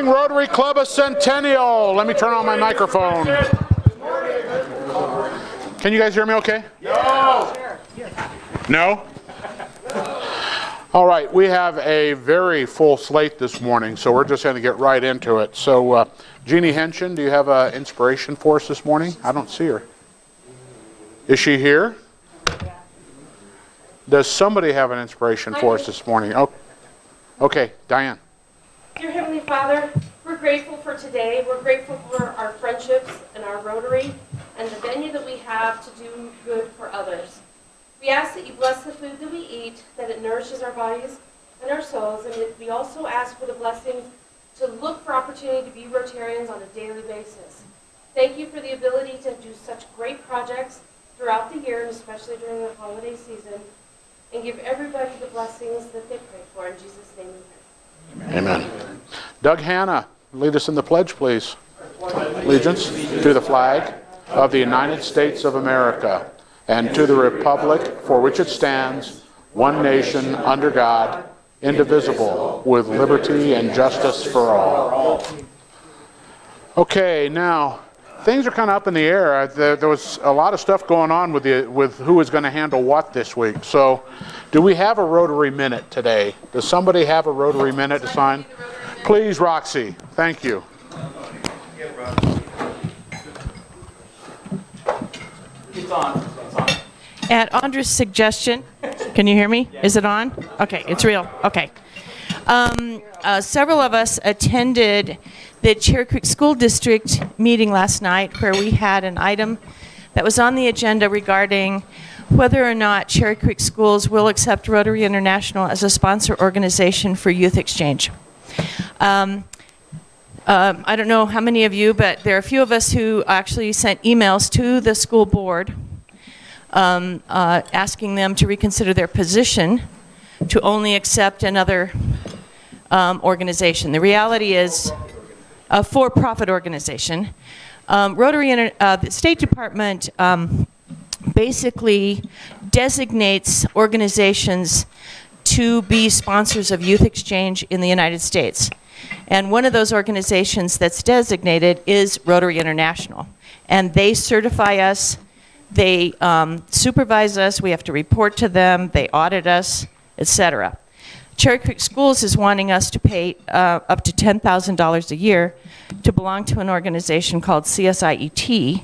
morning, Rotary Club of Centennial. Let me turn on my microphone. Can you guys hear me okay? No. No? All right, we have a very full slate this morning, so we're just going to get right into it. So, Jeannie Henshin, do you have an inspiration for us this morning? I don't see her. Is she here? Does somebody have an inspiration for us this morning? Oh, okay, Diane. Dear Heavenly Father, we're grateful for today. We're grateful for our friendships and our Rotary and the venue that we have to do good for others. We ask that you bless the food that we eat, that it nourishes our bodies and our souls, and that we also ask for the blessings to look for opportunity to be Rotarians on a daily basis. Thank you for the ability to do such great projects throughout the year, and especially during the holiday season, and give everybody the blessings that they pray for. In Jesus' name we pray. Amen. Doug Hanna, lead us in the pledge, please. Allegiance to the flag of the United States of America and to the republic for which it stands, one nation, under God, indivisible, with liberty and justice for all. Okay, now, things are kind of up in the air. There was a lot of stuff going on with who is going to handle what this week. So, do we have a Rotary Minute today? Does somebody have a Rotary Minute to sign? Please, Roxy. Thank you. It's on. At Andre's suggestion, can you hear me? Is it on? Okay, it's real. Okay. Several of us attended the Cherry Creek School District meeting last night, where we had an item that was on the agenda regarding whether or not Cherry Creek Schools will accept Rotary International as a sponsor organization for youth exchange. I don't know how many of you, but there are a few of us who actually sent emails to the school board asking them to reconsider their position to only accept another organization. The reality is a for-profit organization. The State Department basically designates organizations to be sponsors of youth exchange in the United States. And one of those organizations that's designated is Rotary International. And they certify us, they supervise us, we have to report to them, they audit us, etc. Cherry Creek Schools is wanting us to pay up to $10,000 a year to belong to an organization called CSIET.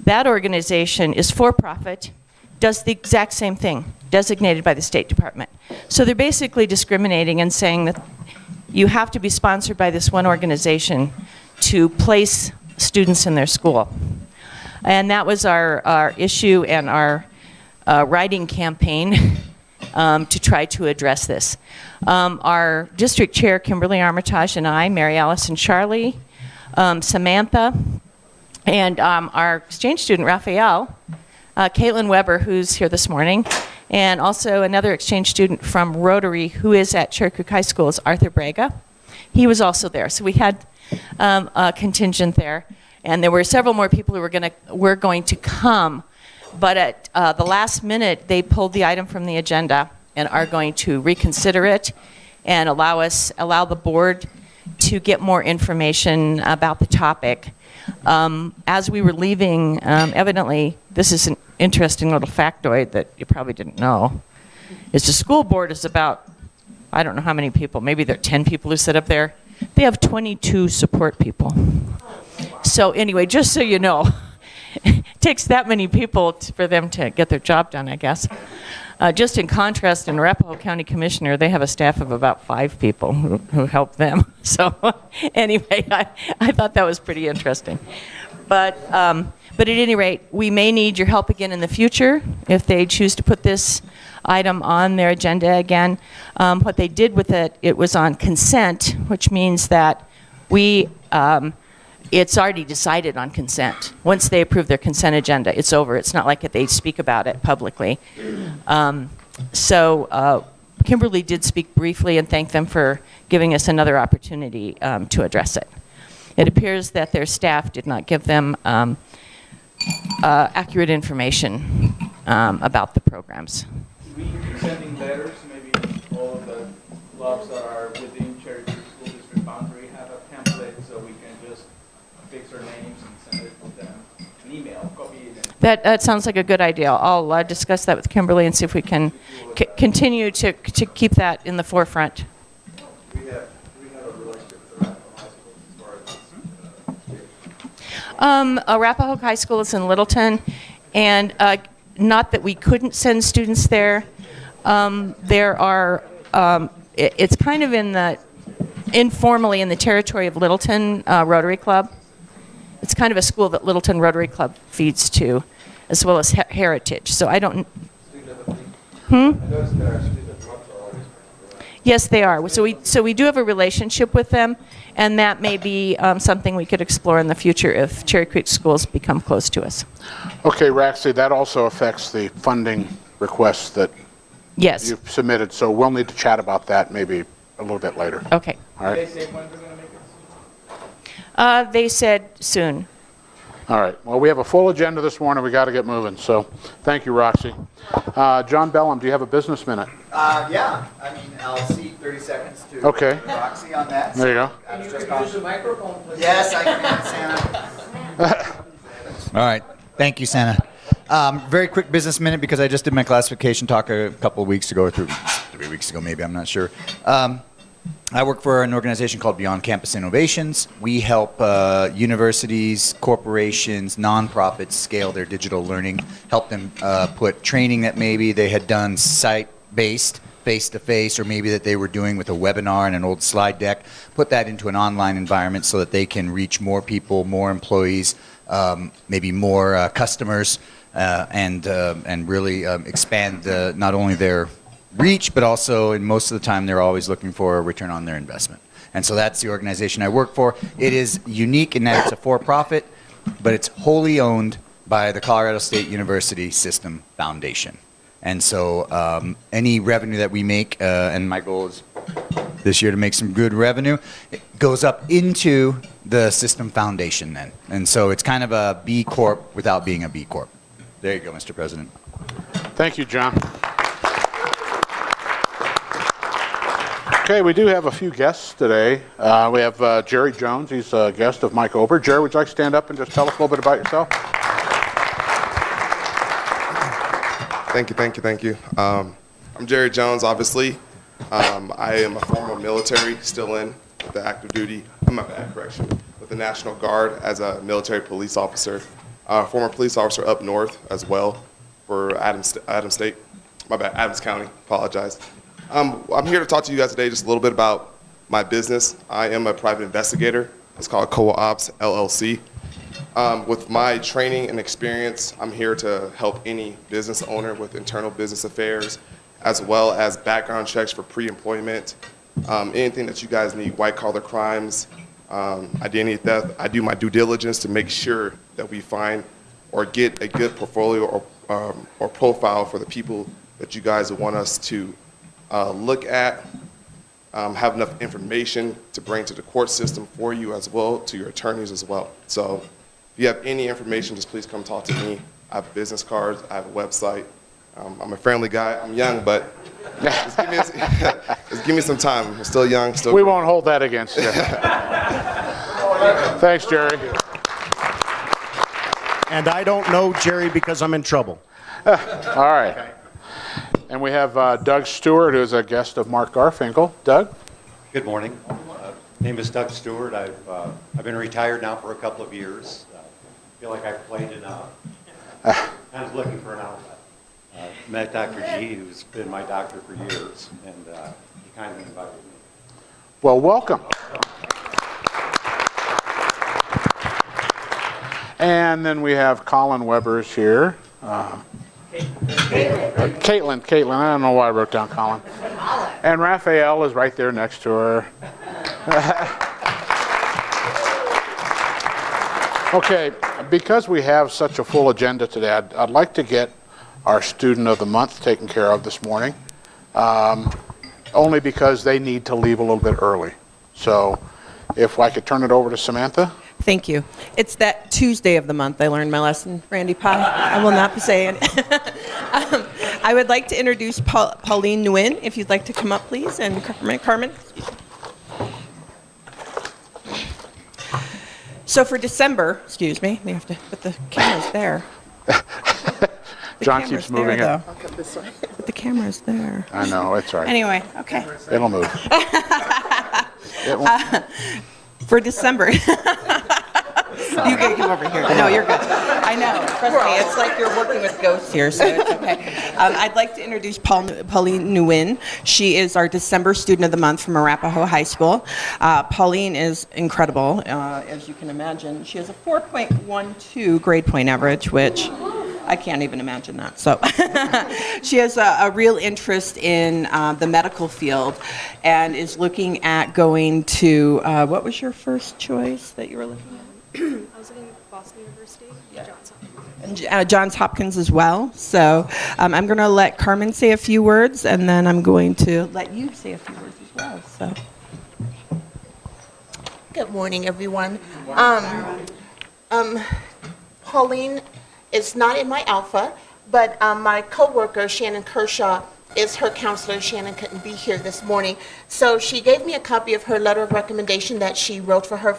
That organization is for-profit, does the exact same thing, designated by the State Department. So they're basically discriminating and saying that you have to be sponsored by this one organization to place students in their school. And that was our issue and our writing campaign to try to address this. Our district chair, Kimberly Armitage, and I, Mary Alice and Charlie, Samantha, and our exchange student, Raphael, Caitlin Weber, who's here this morning, and also another exchange student from Rotary who is at Cherry Creek High School, is Arthur Braga. He was also there. So we had a contingent there. And there were several more people who were going to come. But at the last minute, they pulled the item from the agenda and are going to reconsider it and allow the board to get more information about the topic. As we were leaving, evidently, this is an interesting little factoid that you probably didn't know, is the school board is about, I don't know how many people, maybe there are 10 people who sit up there. They have 22 support people. So anyway, just so you know, it takes that many people for them to get their job done, I guess. Just in contrast, in Arapahoe County Commissioner, they have a staff of about 5 people who help them. So anyway, I thought that was pretty interesting. But at any rate, we may need your help again in the future if they choose to put this item on their agenda again. What they did with it, it was on consent, which means that it's already decided on consent. Once they approve their consent agenda, it's over. It's not like they speak about it publicly. So Kimberly did speak briefly and thank them for giving us another opportunity to address it. It appears that their staff did not give them accurate information about the programs. We be sending letters, maybe all of the clubs that are within Cherry Creek School District boundary have a pamphlet fix our names and send it with them, an email, copy it. That sounds like a good idea. I'll discuss that with Kimberly and see if we can continue to keep that in the forefront. We have a relationship with the Arapahoe High School as far as Arapahoe High School is in Littleton, and not that we couldn't send students there. There are, it's kind of informally in the territory of Littleton Rotary Club. It's kind of a school that Littleton Rotary Club feeds to, as well as Heritage. So I don't. I noticed that our student clubs are always Yes, they are. So we do have a relationship with them, and that may be something we could explore in the future if Cherry Creek schools become close to us. Okay, Raxley, that also affects the funding requests that Yes. you've submitted, so we'll need to chat about that maybe a little bit later. Okay. All They right? say when they're gonna make it? They said soon. All right. Well, we have a full agenda this morning. We got to get moving, so thank you, Roxy. John Bellum, do you have a business minute? Yeah, I mean, I'll cede 30 seconds to Okay. Roxy on that. There you go. I was just Use the microphone, please. Yes, I can, Santa. All right. Thank you, Santa. Very quick business minute because I just did my classification talk a couple of weeks ago, or 3 weeks ago maybe, I'm not sure. I work for an organization called Beyond Campus Innovations. We help universities, corporations, nonprofits scale their digital learning, help them put training that maybe they had done site-based, face-to-face, or maybe that they were doing with a webinar and an old slide deck, put that into an online environment so that they can reach more people, more employees, maybe more customers, and really expand not only their reach, but also, and most of the time, they're always looking for a return on their investment. And so that's the organization I work for. It is unique in that it's a for-profit, but it's wholly owned by the Colorado State University System Foundation. And so any revenue that we make, and my goal is this year to make some good revenue, it goes up into the System Foundation then. And so it's kind of a B Corp without being a B Corp. There you go, Mr. President. Thank you, John. Okay, we do have a few guests today. We have Jerry Jones. He's a guest of Mike Ober. Jerry, would you like to stand up and just tell us a little bit about yourself? Thank you. I'm Jerry Jones, obviously. I am a former military, still in the active duty, with the National Guard as a military police officer. Former police officer up north as well for Adams County, apologize. I'm here to talk to you guys today just a little bit about my business. I am a private investigator. It's called Co-ops LLC. With my training and experience, I'm here to help any business owner with internal business affairs, as well as background checks for pre-employment, anything that you guys need, white-collar crimes, identity theft. I do my due diligence to make sure that we find or get a good portfolio or profile for the people that you guys want us to look at, have enough information to bring to the court system for you as well, to your attorneys as well. So if you have any information, just please come talk to me. I have business cards, I have a website. I'm a friendly guy. I'm young, but just give me some time. I'm still young. We won't hold that against you. Thanks, Jerry. And I don't know Jerry because I'm in trouble. All right. And we have Doug Stewart, who's a guest of Mark Garfinkel. Doug? Good morning. Name is Doug Stewart. I've been retired now for a couple of years. Feel like I've played enough. I was looking for an outlet. Met Dr. G, who's been my doctor for years, and he kindly invited me. Well, welcome. And then we have Colin Weber's here. Caitlin. I don't know why I wrote down Colin. And Raphael is right there next to her. Okay, because we have such a full agenda today, I'd like to get our student of the month taken care of this morning, only because they need to leave a little bit early. So if I could turn it over to Samantha. Thank you. It's that Tuesday of the month I learned my lesson, Randy Pie. I will not be saying it. I would like to introduce Pauline Nguyen, if you'd like to come up, please, and Carmen. So for December, excuse me, we have to put the cameras there. John camera's keeps moving there, it. though. But the camera's there. I know, it's all right. Anyway, okay. It'll move. It won't. For December. You can come over here. No, you're good. I know. Trust me, it's like you're working with ghosts here, so it's okay. I'd like to introduce Pauline Nguyen. She is our December Student of the Month from Arapahoe High School. Pauline is incredible, as you can imagine. She has a 4.12 grade point average, which I can't even imagine that. So she has a real interest in the medical field and is looking at going to, what was your first choice that you were looking at? I was looking at Boston University, Johns Hopkins. And Johns Hopkins as well. So I'm going to let Carmen say a few words, and then I'm going to let you say a few words as well. So. Good morning, everyone. Pauline is not in my alpha, but my coworker, Shannon Kershaw, is her counselor. Shannon couldn't be here this morning. So she gave me a copy of her letter of recommendation that she wrote for her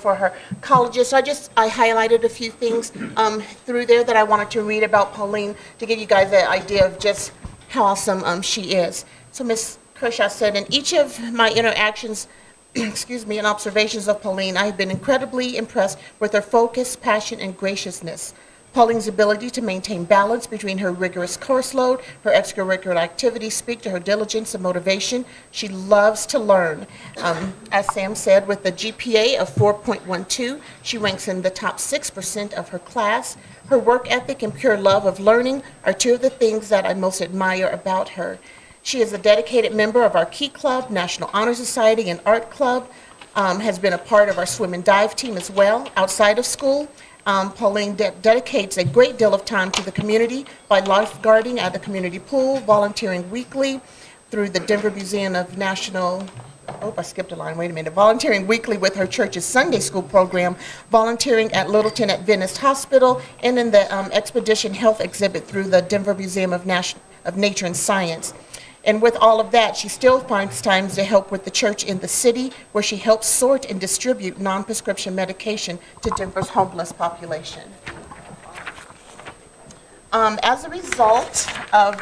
colleges. So I highlighted a few things through there that I wanted to read about Pauline to give you guys an idea of just how awesome she is. So Ms. Kershaw said, in each of my interactions and observations of Pauline, I have been incredibly impressed with her focus, passion, and graciousness. Pauline's ability to maintain balance between her rigorous course load, her extracurricular activities speak to her diligence and motivation. She loves to learn. As Sam said, with a GPA of 4.12, she ranks in the top 6% of her class. Her work ethic and pure love of learning are two of the things that I most admire about her. She is a dedicated member of our Key Club, National Honor Society, and Art Club, has been a part of our swim and dive team as well outside of school. Pauline dedicates a great deal of time to the community by lifeguarding at the community pool, volunteering weekly through the Denver Museum of National, I skipped a line, wait a minute, volunteering weekly with her church's Sunday school program, volunteering at Littleton Adventist Hospital, and in the Expedition Health exhibit through the Denver Museum of Nature and Science. And with all of that, she still finds time to help with the church in the city, where she helps sort and distribute non-prescription medication to Denver's homeless population. As a result of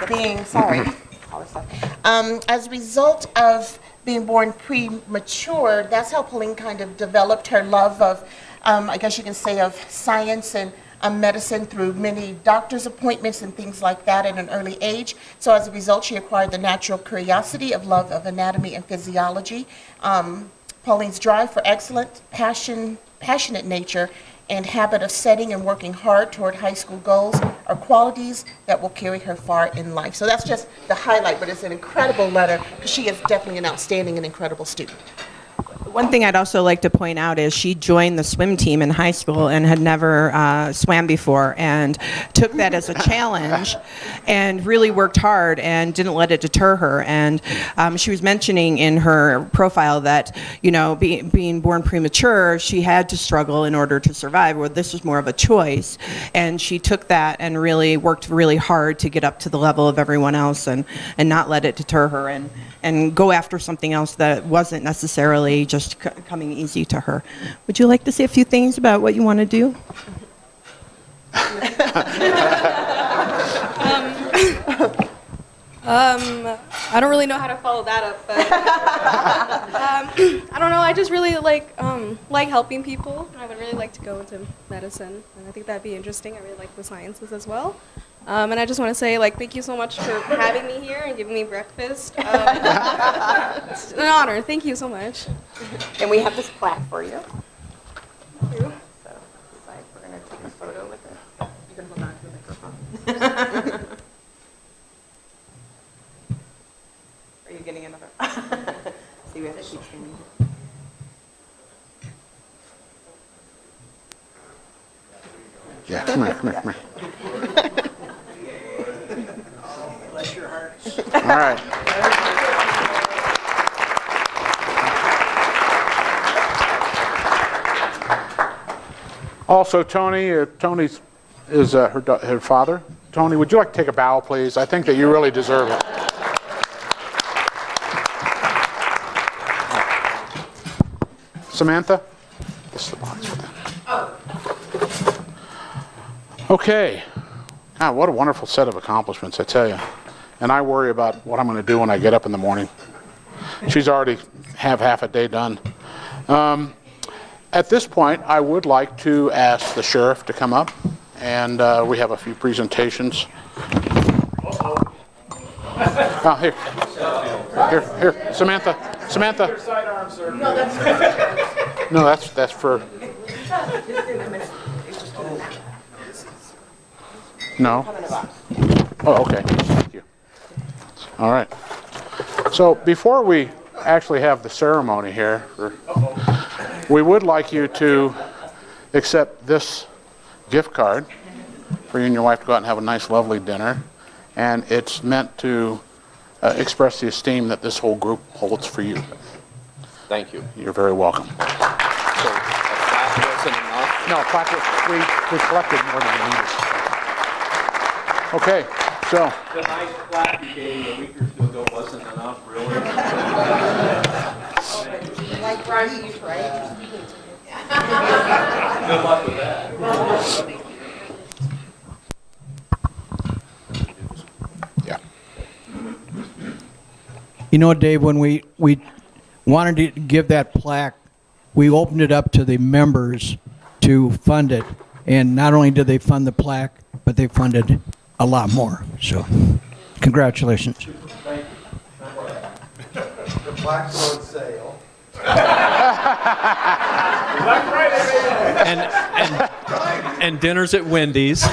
being born premature, that's how Pauline kind of developed her love of, I guess you can say, of science and medicine through many doctor's appointments and things like that at an early age. So as a result, she acquired the natural curiosity of love of anatomy and physiology. Pauline's drive for excellence, passionate nature, and habit of setting and working hard toward high school goals are qualities that will carry her far in life. So that's just the highlight, but it's an incredible letter because she is definitely an outstanding and incredible student. One thing I'd also like to point out is she joined the swim team in high school and had never swam before, and took that as a challenge and really worked hard and didn't let it deter her. And she was mentioning in her profile that, you know, being born premature, she had to struggle in order to survive, where this was more of a choice. And she took that and really worked really hard to get up to the level of everyone else and not let it deter her, and go after something else that wasn't necessarily just coming easy to her. Would you like to say a few things about what you want to do? I don't really know how to follow that up, but I don't know. I just really like helping people. I would really like to go into medicine, and I think that'd be interesting. I really like the sciences as well. And I just want to say, thank you so much for having me here and giving me breakfast. It's an honor. Thank you so much. And we have this plaque for you. Thank you. So, we're going to take a photo with it. You can hold on to the microphone. Are you getting another? See, we have to keep standing. Yeah, come here. Bless your heart. All right. Also, Tony is her father. Tony, would you like to take a bow, please? I think that you really deserve it. Samantha? This is the box for them. Oh. Okay. God, what a wonderful set of accomplishments, I tell you. And I worry about what I'm going to do when I get up in the morning. She's already have half a day done. At this point, I would like to ask the sheriff to come up, and we have a few presentations. Oh, here, Samantha. No, that's for. No. Oh, okay. Thank you. All right. So before we actually have the ceremony here, we would like you to accept this gift card for you and your wife to go out and have a nice, lovely dinner. And it's meant to express the esteem that this whole group holds for you. Thank you. You're very welcome. So, a plaque wasn't enough? No, plaque, we collected more than we needed. Okay, so. The nice plaque you gave me a week or two ago wasn't enough, really? Like Brian, you right? Good luck with that. Yeah. You know, Dave, when we wanted to give that plaque, we opened it up to the members to fund it. And not only did they fund the plaque, but they funded a lot more. So, congratulations. The plaque's on sale. And dinners at Wendy's.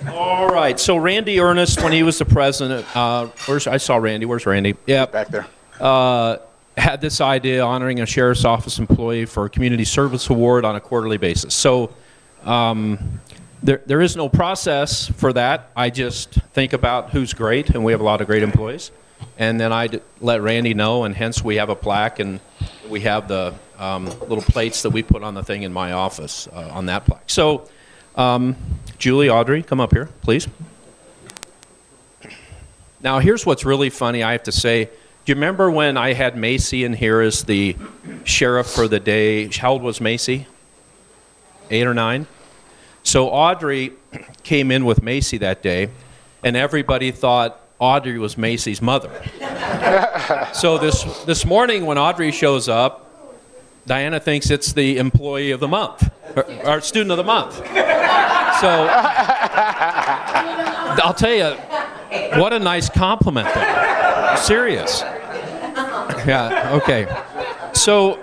All right. So Randy Ernest, when he was the president, I saw Randy. Where's Randy? Yeah, back there. Had this idea honoring a sheriff's office employee for a community service award on a quarterly basis. So there is no process for that. I just think about who's great, and we have a lot of great employees. And then I let Randy know, and hence we have a plaque, and we have the little plates that we put on the thing in my office on that plaque. So Julie, Audrey, come up here, please. Now here's what's really funny, I have to say. Do you remember when I had Macy in here as the sheriff for the day? How old was Macy? 8 or 9? So Audrey came in with Macy that day, and everybody thought Audrey was Macy's mother. So this morning when Audrey shows up, Diana thinks it's the employee of the month, or student of the month. So I'll tell you, what a nice compliment there. Serious. Yeah, okay. So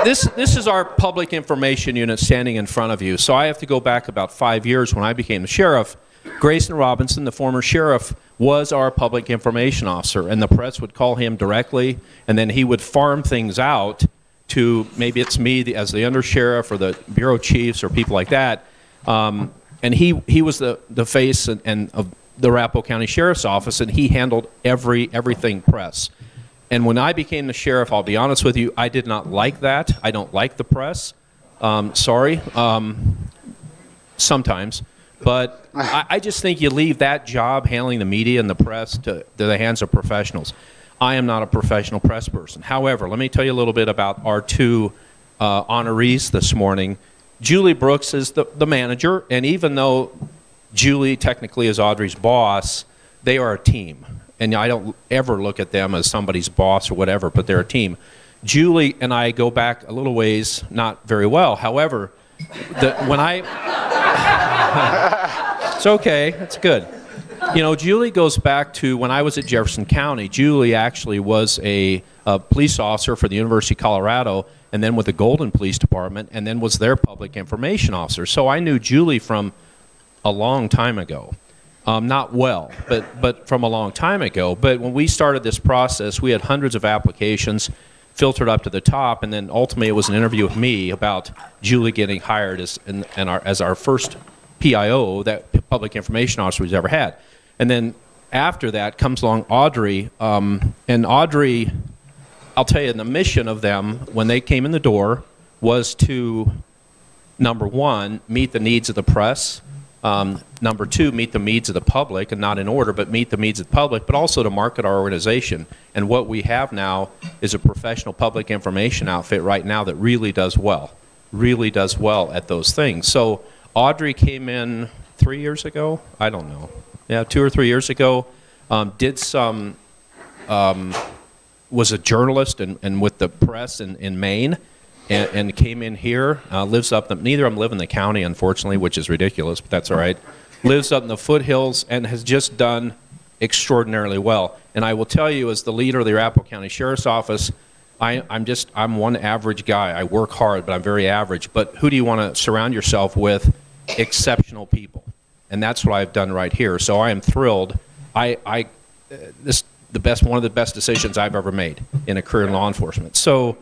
this is our public information unit standing in front of you. So I have to go back about 5 years when I became the sheriff. Grayson Robinson, the former sheriff, was our public information officer, and the press would call him directly, and then he would farm things out to, maybe it's me as the undersheriff or the bureau chiefs or people like that. And he was the face and of the Arapahoe County Sheriff's Office, and he handled everything press. And when I became the sheriff, I'll be honest with you, I did not like that. I don't like the press. Sorry. Sometimes. But I just think you leave that job, handling the media and the press, to the hands of professionals. I am not a professional press person. However, let me tell you a little bit about our two honorees this morning. Julie Brooks is the manager, and even though Julie technically is Audrey's boss, they are a team. And I don't ever look at them as somebody's boss or whatever, but they're a team. Julie and I go back a little ways, not very well. However, when I... It's okay. It's good. You know, Julie goes back to when I was at Jefferson County. Julie actually was a police officer for the University of Colorado, and then with the Golden Police Department, and then was their public information officer. So I knew Julie from a long time ago. Not well, but from a long time ago. But when we started this process, we had hundreds of applications filtered up to the top, and then ultimately it was an interview with me about Julie getting hired as our first PIO, that public information officer we've ever had. And then after that comes along Audrey, and Audrey, I'll tell you, the mission of them when they came in the door was to, number one, meet the needs of the press, Number two, meet the needs of the public, and not in order, but meet the needs of the public, but also to market our organization. And what we have now is a professional public information outfit right now that really does well at those things. So Audrey came in 3 years ago? I don't know. Yeah, 2 or 3 years ago. Was a journalist and with the press in Maine. And came in here, lives up, neither of them live in the county, unfortunately, which is ridiculous, but that's all right. Lives up in the foothills and has just done extraordinarily well. And I will tell you, as the leader of the Arapahoe County Sheriff's Office, I'm one average guy. I work hard, but I'm very average. But who do you want to surround yourself with? Exceptional people. And that's what I've done right here. So I am thrilled. One of the best decisions I've ever made in a career in law enforcement. So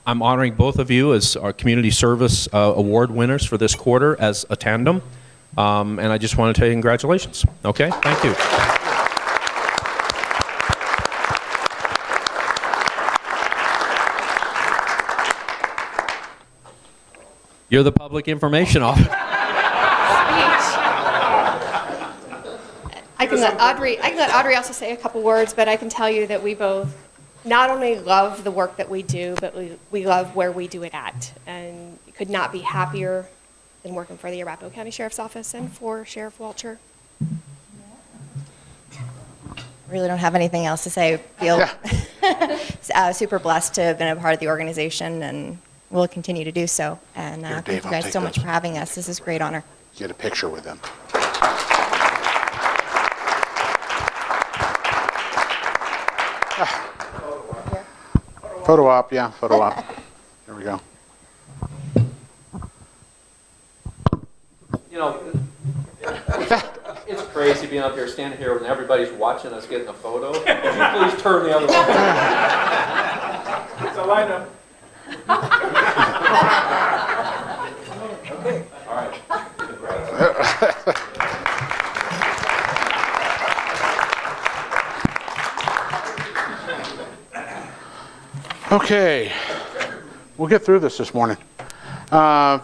I'm honoring both of you as our Community Service Award winners for this quarter as a tandem. And I just want to tell you congratulations. Okay? Thank you. You're the public information officer. I can let Audrey also say a couple words, but I can tell you that we both not only love the work that we do, but we love where we do it at. And could not be happier than working for the Arapahoe County Sheriff's Office and for Sheriff Walcher. Really don't have anything else to say. Feel super blessed to have been a part of the organization, and we'll continue to do so. And Here, thank Dave, you I'll guys take so much those. for having us. This is a great honor. Get a picture with them. Photo op, yeah, photo op. There we go. You know, it's crazy being up here, standing here, when everybody's watching us getting a photo. Could you please turn the other way? It's a lineup. Okay. All right. Okay, we'll get through this morning. Let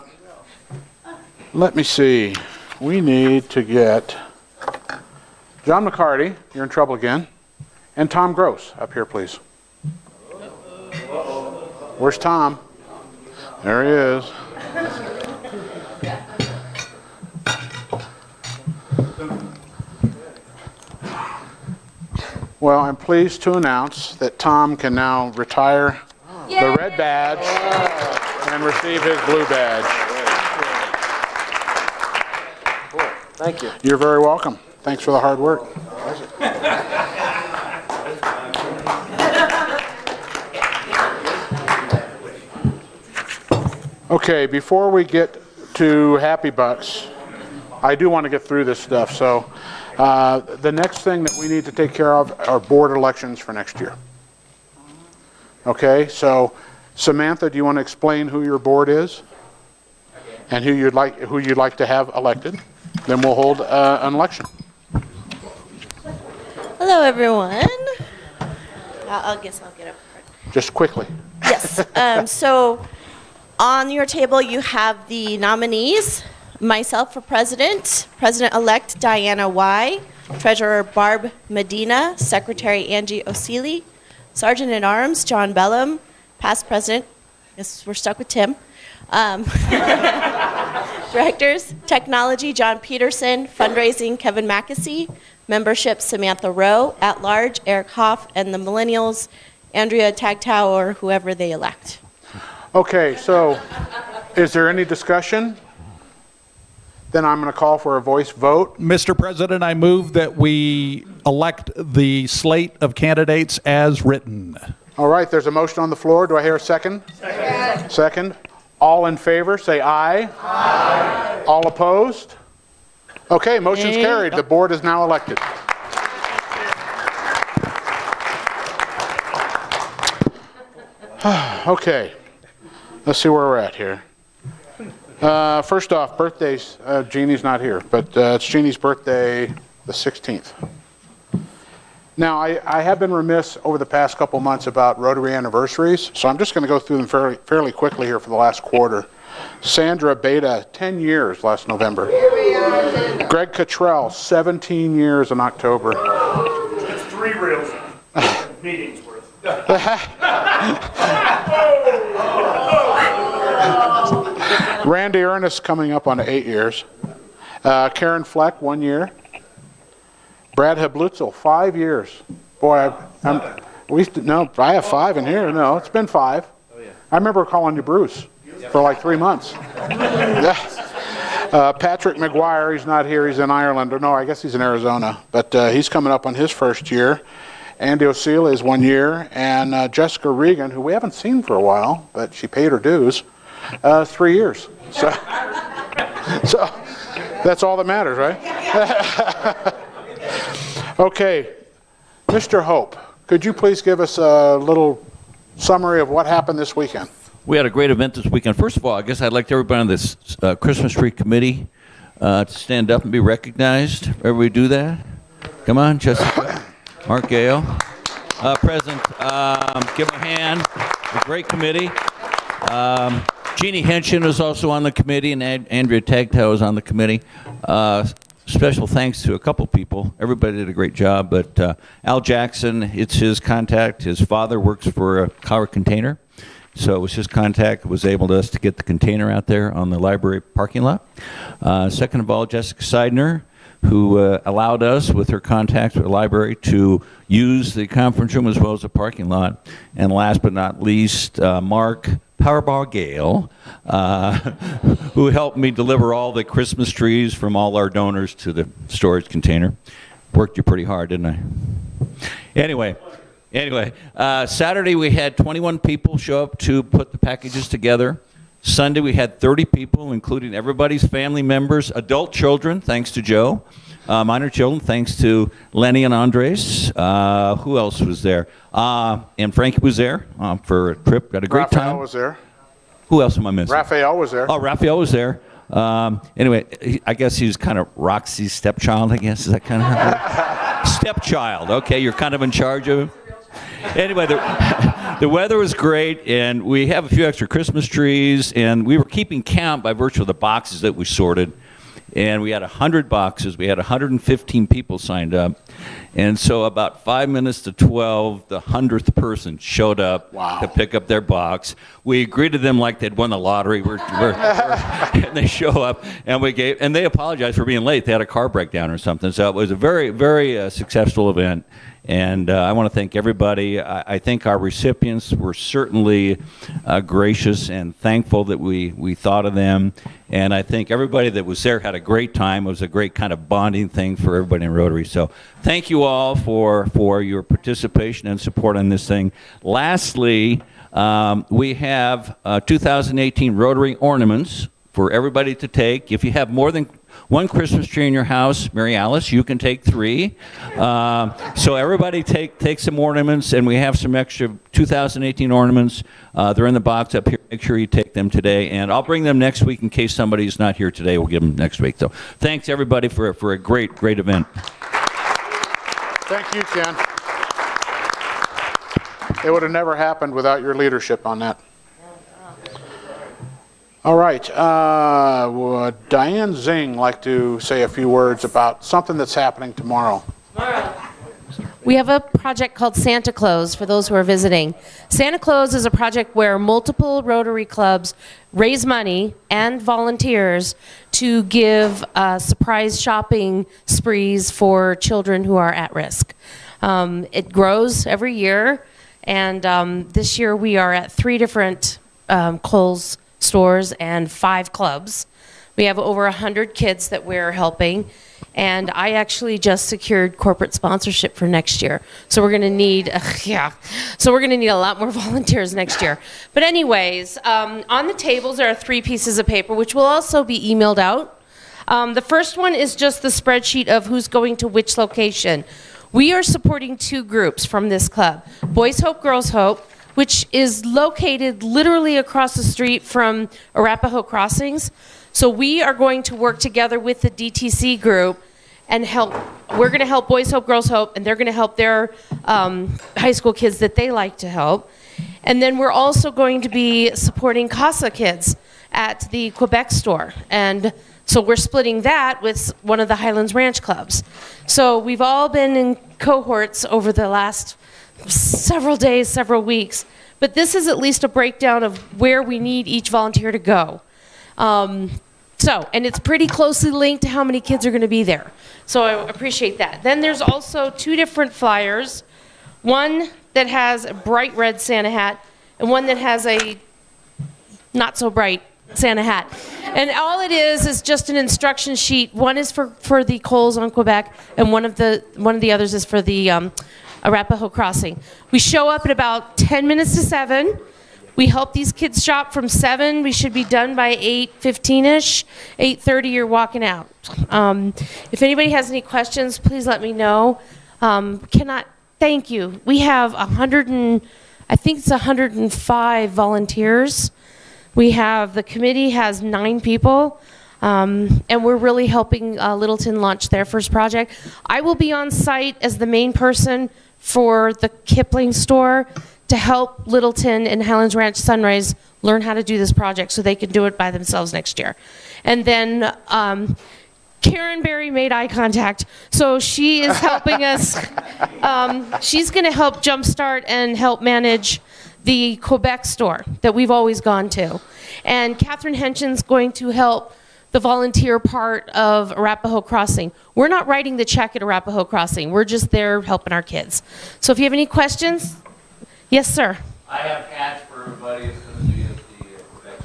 me see. We need to get John McCarty, you're in trouble again, and Tom Gross up here, please. Where's Tom? There he is. Well, I'm pleased to announce that Tom can now retire the red badge and receive his blue badge. Thank you. You're very welcome. Thanks for the hard work. Okay, before we get to Happy Bucks, I do want to get through this stuff. So the next thing that we need to take care of are board elections for next year. Okay, so Samantha, do you want to explain who your board is and who you'd like to have elected? Then we'll hold an election. Hello, everyone. I guess I'll get up front. Just quickly. Yes. So on your table, you have the nominees. Myself for president, President-elect Diana Y., Treasurer Barb Medina, Secretary Angie Osili, Sergeant-at-Arms John Bellum, past president, guess we're stuck with Tim. Directors, Technology John Peterson, Fundraising Kevin Mackesy, Membership Samantha Rowe, At-Large Eric Hoff, and the Millennials Andrea Tagtow or whoever they elect. Okay, so is there any discussion? Then I'm going to call for a voice vote. Mr. President, I move that we elect the slate of candidates as written. All right, there's a motion on the floor. Do I hear a second? Second. Second. All in favor, say aye. Aye. All opposed? Okay, motion's carried. The board is now elected. Okay, let's see where we're at here. First off, birthdays. Jeannie's not here, but it's Jeannie's birthday the 16th. Now, I have been remiss over the past couple months about Rotary anniversaries, so I'm just going to go through them fairly quickly here for the last quarter. Sandra Beta, 10 years last November. Here we are. Greg Cottrell, 17 years in October. That's 3 real meetings worth. Randy Ernest coming up on 8 years. Karen Fleck, 1 year. Brad Hablutzel, 5 years. Boy, I have 5 in here. No, it's been 5. I remember calling you Bruce for like 3 months. Patrick McGuire, he's not here. He's in Ireland. Or no, I guess he's in Arizona. But he's coming up on his first year. Andy O'Sealy is 1 year. And Jessica Regan, who we haven't seen for a while, but she paid her dues, 3 years. So that's all that matters, right? Okay. Mr. Hope, could you please give us a little summary of what happened this weekend? We had a great event this weekend. First of all, I guess I'd like everybody on this Christmas tree committee to stand up and be recognized. Everybody do that? Come on, Jessica, Mark Gale, President, give him a hand. A great committee. Jeannie Henshin is also on the committee, and Andrea Tagtow is on the committee. Special thanks to a couple people. Everybody did a great job, but Al Jackson, it's his contact. His father works for a Colorado Container, so it was his contact was able to us to get the container out there on the library parking lot. Second of all, Jessica Seidner, who allowed us, with her contacts with the library, to use the conference room as well as the parking lot. And last but not least, Mark Powerball Gale, who helped me deliver all the Christmas trees from all our donors to the storage container. Worked you pretty hard, didn't I? Anyway, Saturday we had 21 people show up to put the packages together. Sunday we had 30 people, including everybody's family members, adult children, thanks to Joe, minor children, thanks to Lenny and Andres. Who else was there? And Frankie was there for a trip, got a great time. Raphael was there. Who else am I missing? Raphael was there. Oh, Raphael was there. Anyway, I guess he's kind of Roxy's stepchild, I guess. Is that kind of stepchild? Okay, you're kind of in charge of him. Anyway, the weather was great, and we have a few extra Christmas trees, and we were keeping count by virtue of the boxes that we sorted. And we had 100 boxes. We had 115 people signed up. And so about 5 minutes to 12, the 100th person showed up to pick up their box. We greeted them like they'd won the lottery. And they show up, and they apologized for being late. They had a car breakdown or something. So it was a very, very successful event. And I want to thank everybody. I think our recipients were certainly gracious and thankful that we thought of them. And I think everybody that was there had a great time. It was a great kind of bonding thing for everybody in Rotary. So thank you all for your participation and support on this thing. Lastly, we have 2018 Rotary ornaments for everybody to take. If you have more than one Christmas tree in your house, Mary Alice, you can take 3. So everybody take some ornaments, and we have some extra 2018 ornaments. They're in the box up here. Make sure you take them today, and I'll bring them next week in case somebody's not here today. We'll give them next week. So thanks, everybody, for a great, great event. Thank you, Ken. It would have never happened without your leadership on that. All right. Would Diane Zing like to say a few words about something that's happening tomorrow? We have a project called Santa Claus for those who are visiting. Santa Claus is a project where multiple Rotary clubs raise money and volunteers to give surprise shopping sprees for children who are at risk. It grows every year, and this year we are at 3 different Kohl's stores and 5 clubs. We have over 100 kids that we're helping, and I actually just secured corporate sponsorship for next year. So we're going to need, so we're going to need a lot more volunteers next year. But anyways, on the tables there are 3 pieces of paper, which will also be emailed out. The first one is just the spreadsheet of who's going to which location. We are supporting 2 groups from this club, Boys Hope, Girls Hope, which is located literally across the street from Arapahoe Crossings. So we are going to work together with the DTC group and help. We're going to help Boys Hope, Girls Hope, and they're going to help their high school kids that they like to help. And then we're also going to be supporting CASA kids at the Quebec store. And So we're splitting that with one of the Highlands Ranch clubs. So we've all been in cohorts over the last several days, several weeks. But this is at least a breakdown of where we need each volunteer to go. And it's pretty closely linked to how many kids are going to be there. So I appreciate that. Then there's also 2 different flyers. One that has a bright red Santa hat and one that has a not so bright Santa hat. And all it is just an instruction sheet. One is for the Coles on Quebec, and one of the others is for the Arapahoe Crossing. We show up at about 10 minutes to 7. We help these kids shop from 7. We should be done by 8:15ish. 8:30, you're walking out. If anybody has any questions, please let me know. Thank you. We have 105 volunteers. The committee has 9 people, and we're really helping Littleton launch their first project. I will be on site as the main person for the Kipling store to help Littleton and Highlands Ranch Sunrise learn how to do this project so they can do it by themselves next year. And then Karen Berry made eye contact, so she is helping us. She's going to help jumpstart and help manage the Quebec store that we've always gone to. And Catherine Henson's going to help the volunteer part of Arapahoe Crossing. We're not writing the check at Arapahoe Crossing. We're just there helping our kids. So if you have any questions, yes, sir. I have hats for everybody that's going to be at the Quebec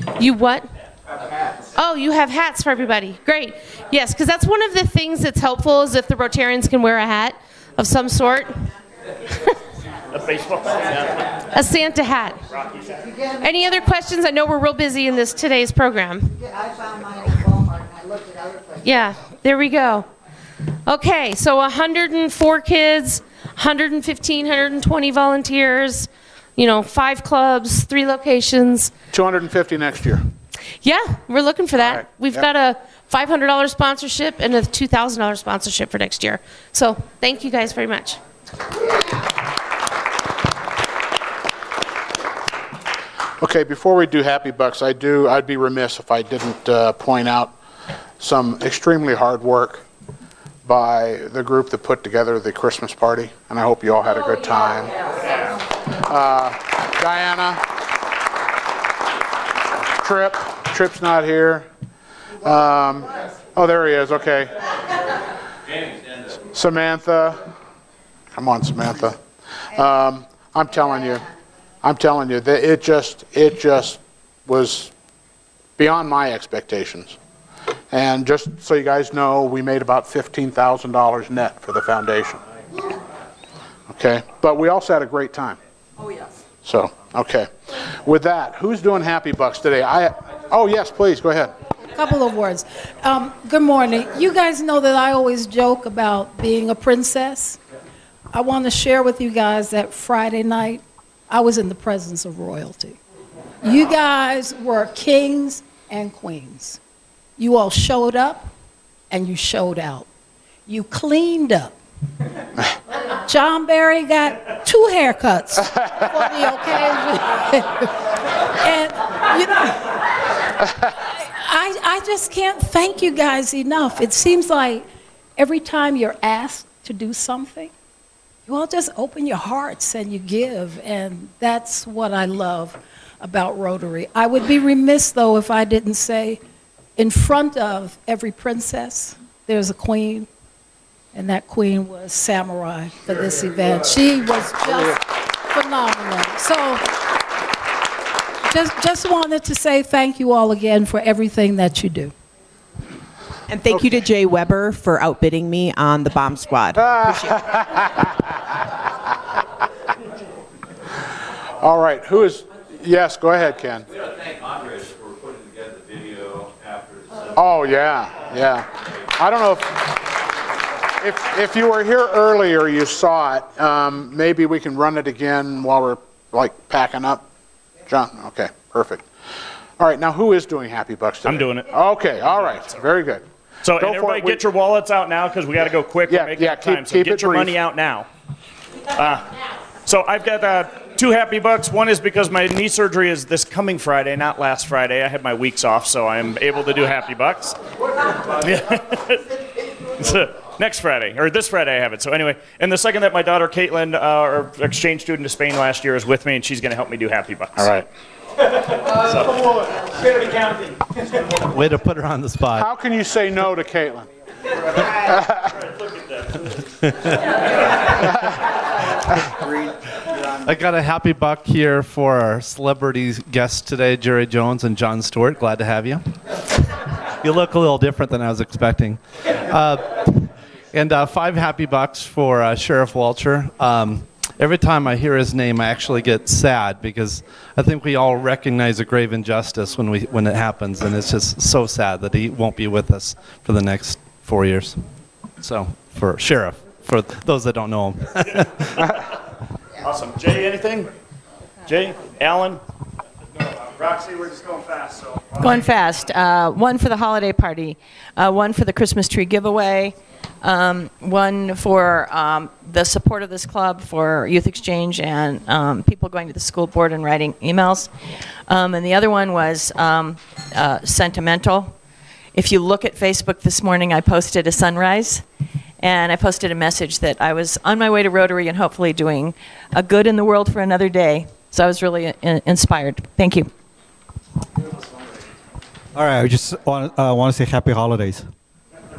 store. You what? Hats. Oh, you have hats for everybody. Great. Yes, because that's one of the things that's helpful is if the Rotarians can wear a hat of some sort. A baseball hat. A Santa hat. Any other questions? I know we're real busy in today's program. I found mine at Walmart and I looked at other places. Yeah, there we go. Okay, so 104 kids, 115, 120 volunteers, 5 clubs, 3 locations. 250 next year. Yeah, we're looking for that. Right. We've got a $500 sponsorship and a $2,000 sponsorship for next year. So thank you guys very much. Okay, before we do Happy Bucks, I'd be remiss if I didn't point out some extremely hard work by the group that put together the Christmas party, and I hope you all had a good time. Diana, Trip's not here. Oh, there he is, okay. Samantha, come on, Samantha. I'm telling you that it just was beyond my expectations. And just so you guys know, we made about $15,000 net for the foundation. Okay, but we also had a great time. Oh, yes. So, okay. With that, who's doing Happy Bucks today? Oh, yes, please, go ahead. A couple of words. Good morning. You guys know that I always joke about being a princess. I want to share with you guys that Friday night, I was in the presence of royalty. You guys were kings and queens. You all showed up and you showed out. You cleaned up. John Barry got 2 haircuts for the occasion. And I just can't thank you guys enough. It seems like every time you're asked to do something, you all just open your hearts and you give, and that's what I love about Rotary. I would be remiss, though, if I didn't say, in front of every princess, there's a queen, and that queen was Samurai for this event. She was just phenomenal. So just wanted to say thank you all again for everything that you do. And thank you to Jay Weber for outbidding me on the bomb squad. Appreciate it. All right, who is, yes, go ahead, Ken. We want to thank Andres for putting together the video after the Oh, yeah. I don't know if you were here earlier, you saw it. Maybe we can run it again while we're packing up. John, okay, perfect. All right, now who is doing Happy Bucks today? I'm doing it. Okay, all right, very good. So everybody get your wallets out now because we got to go quick. We're making time. So keep get it your brief. money out now. So I've got 2 happy bucks. One is because my knee surgery is this coming Friday, not last Friday. I had my weeks off, so I'm able to do happy bucks. So, next Friday, or this Friday I have it. So anyway, and the second that my daughter Caitlin, our exchange student to Spain last year, is with me, and she's going to help me do happy bucks. All right. Way to put her on the spot. How can you say no to Caitlin? I got a happy buck here for our celebrity guests today, Jerry Jones and John Stewart. Glad to have you. You look a little different than I was expecting. And 5 happy bucks for Sheriff Walter. Every time I hear his name, I actually get sad because I think we all recognize a grave injustice when it happens, and it's just so sad that he won't be with us for the next 4 years. So, for Sheriff, for those that don't know him. Awesome. Jay, anything? Jay? Alan? Roxy, we're just going fast. So. Going fast. One for the holiday party, one for the Christmas tree giveaway, one for the support of this club for youth exchange and people going to the school board and writing emails. And the other one was sentimental. If you look at Facebook this morning, I posted a sunrise. And I posted a message that I was on my way to Rotary and hopefully doing a good in the world for another day. So I was really inspired. Thank you. All right, I just want to say happy holidays.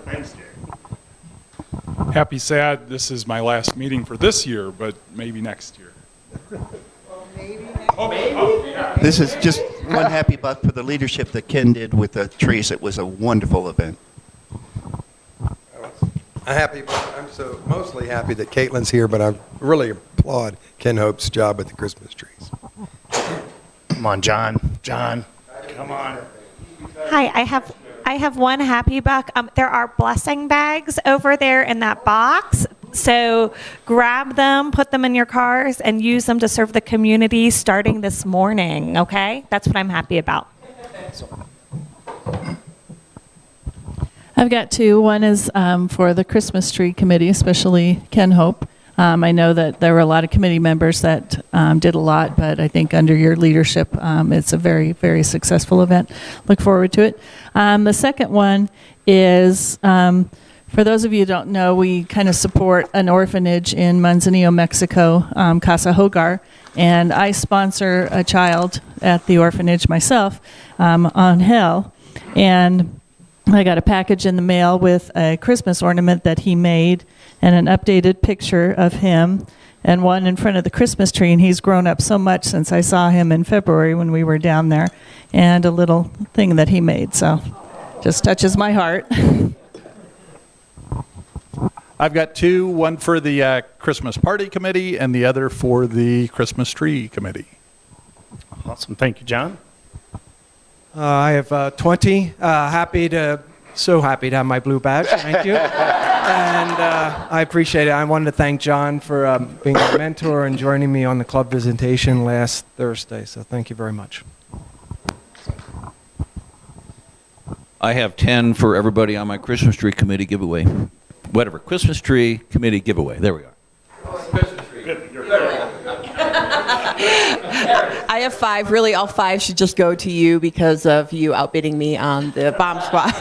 Thanks, Jay. Happy sad, this is my last meeting for this year, but maybe next year. This is just one happy buck for the leadership that Ken did with the trees. It was a wonderful event. I'm so mostly happy that Caitlin's here, but I really applaud Ken Hope's job with the Christmas trees. Come on, John. John, come on. Hi, I have one happy buck. There are blessing bags over there in that box. So grab them, put them in your cars, and use them to serve the community starting this morning, okay? That's what I'm happy about. I've got 2. One is for the Christmas tree committee, especially Ken Hope. I know that there were a lot of committee members that did a lot, but I think under your leadership, it's a very, very successful event. Look forward to it. The second one is, for those of you who don't know, we kind of support an orphanage in Manzanillo, Mexico, Casa Hogar, and I sponsor a child at the orphanage myself, Angel, and I got a package in the mail with a Christmas ornament that he made and an updated picture of him and one in front of the Christmas tree, and he's grown up so much since I saw him in February when we were down there, and a little thing that he made, so just touches my heart. I've got 2, one for the Christmas party committee and the other for the Christmas tree committee. Awesome. Thank you, John. I have 20. So happy to have my blue badge. Thank you. And I appreciate it. I wanted to thank John for being a mentor and joining me on the club visitation last Thursday. So thank you very much. I have 10 for everybody on my Christmas tree committee giveaway. Whatever, Christmas tree committee giveaway. There we are. I have 5. Really, all 5 should just go to you because of you outbidding me on the bomb squad.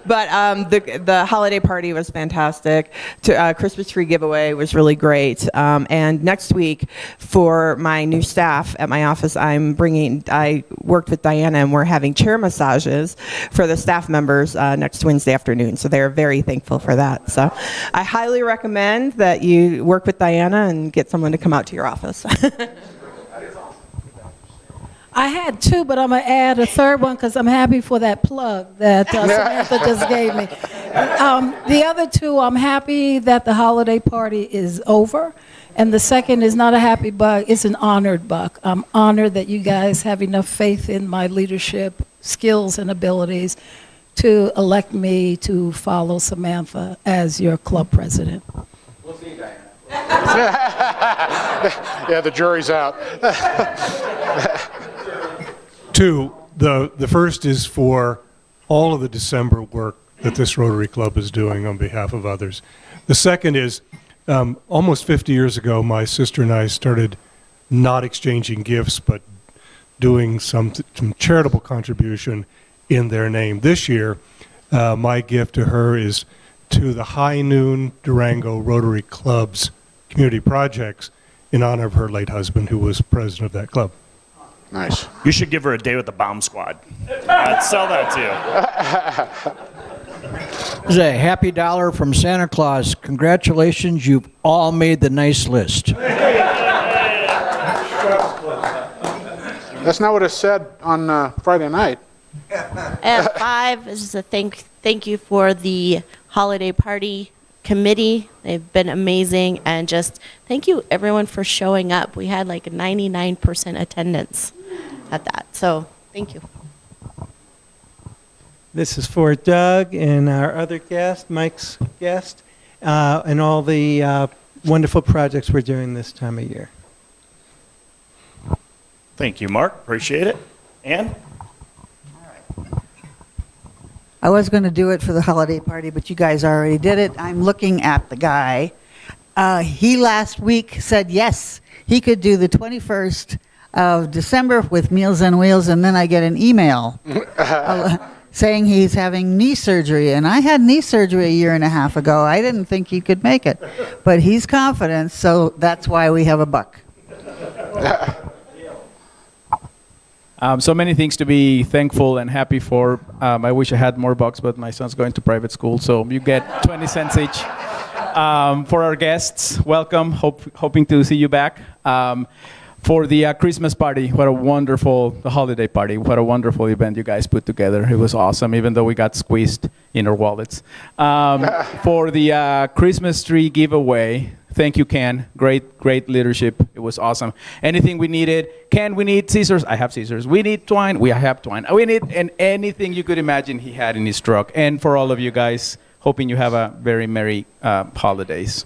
But the holiday party was fantastic. Christmas tree giveaway was really great. And next week, for my new staff at my office, I worked with Diana, and we're having chair massages for the staff members next Wednesday afternoon. So they're very thankful for that. So I highly recommend that you work with Diana and get someone to come out to your office. I had 2, but I'm going to add a third one because I'm happy for that plug that Samantha just gave me. The other 2, I'm happy that the holiday party is over. And the second is not a happy buck, it's an honored buck. I'm honored that you guys have enough faith in my leadership skills and abilities to elect me to follow Samantha as your club president. We'll see, Diana. Yeah, the jury's out. 2, the first is for all of the December work that this Rotary Club is doing on behalf of others. The second is Almost 50 years ago, my sister and I started not exchanging gifts, but doing some charitable contribution in their name. This year, my gift to her is to the High Noon Durango Rotary Club's community projects in honor of her late husband, who was president of that club. Nice. You should give her a day with the bomb squad. I'd sell that to you. There's a happy dollar from Santa Claus. Congratulations, you've all made the nice list. That's not what it said on Friday night. And 5 is a thank you for the holiday party committee. They've been amazing, and just thank you everyone for showing up. We had like a 99% attendance at that, so thank you. This is for Doug and our other guest, Mike's guest, and all the wonderful projects we're doing this time of year. Thank you, Mark. Appreciate it. Ann? I was going to do it for the holiday party, but you guys already did it. I'm looking at the guy. He last week said yes, he could do the 21st of December with Meals on Wheels, and then I get an email saying he's having knee surgery. And I had knee surgery a year and a half ago. I didn't think he could make it. But he's confident, so that's why we have a buck. So many things to be thankful and happy for. I wish I had more bucks, but my son's going to private school, so you get 20 cents each. For our guests, welcome. Hoping to see you back. For the Christmas party, what a wonderful, the holiday party, what a wonderful event you guys put together. It was awesome, even though we got squeezed in our wallets. For the Christmas tree giveaway, thank you, Ken. Great leadership. It was awesome. Anything we needed. Ken, we need scissors. I have scissors. We need twine. We have twine. We need and anything you could imagine he had in his truck. And for all of you guys, hoping you have a very merry holidays.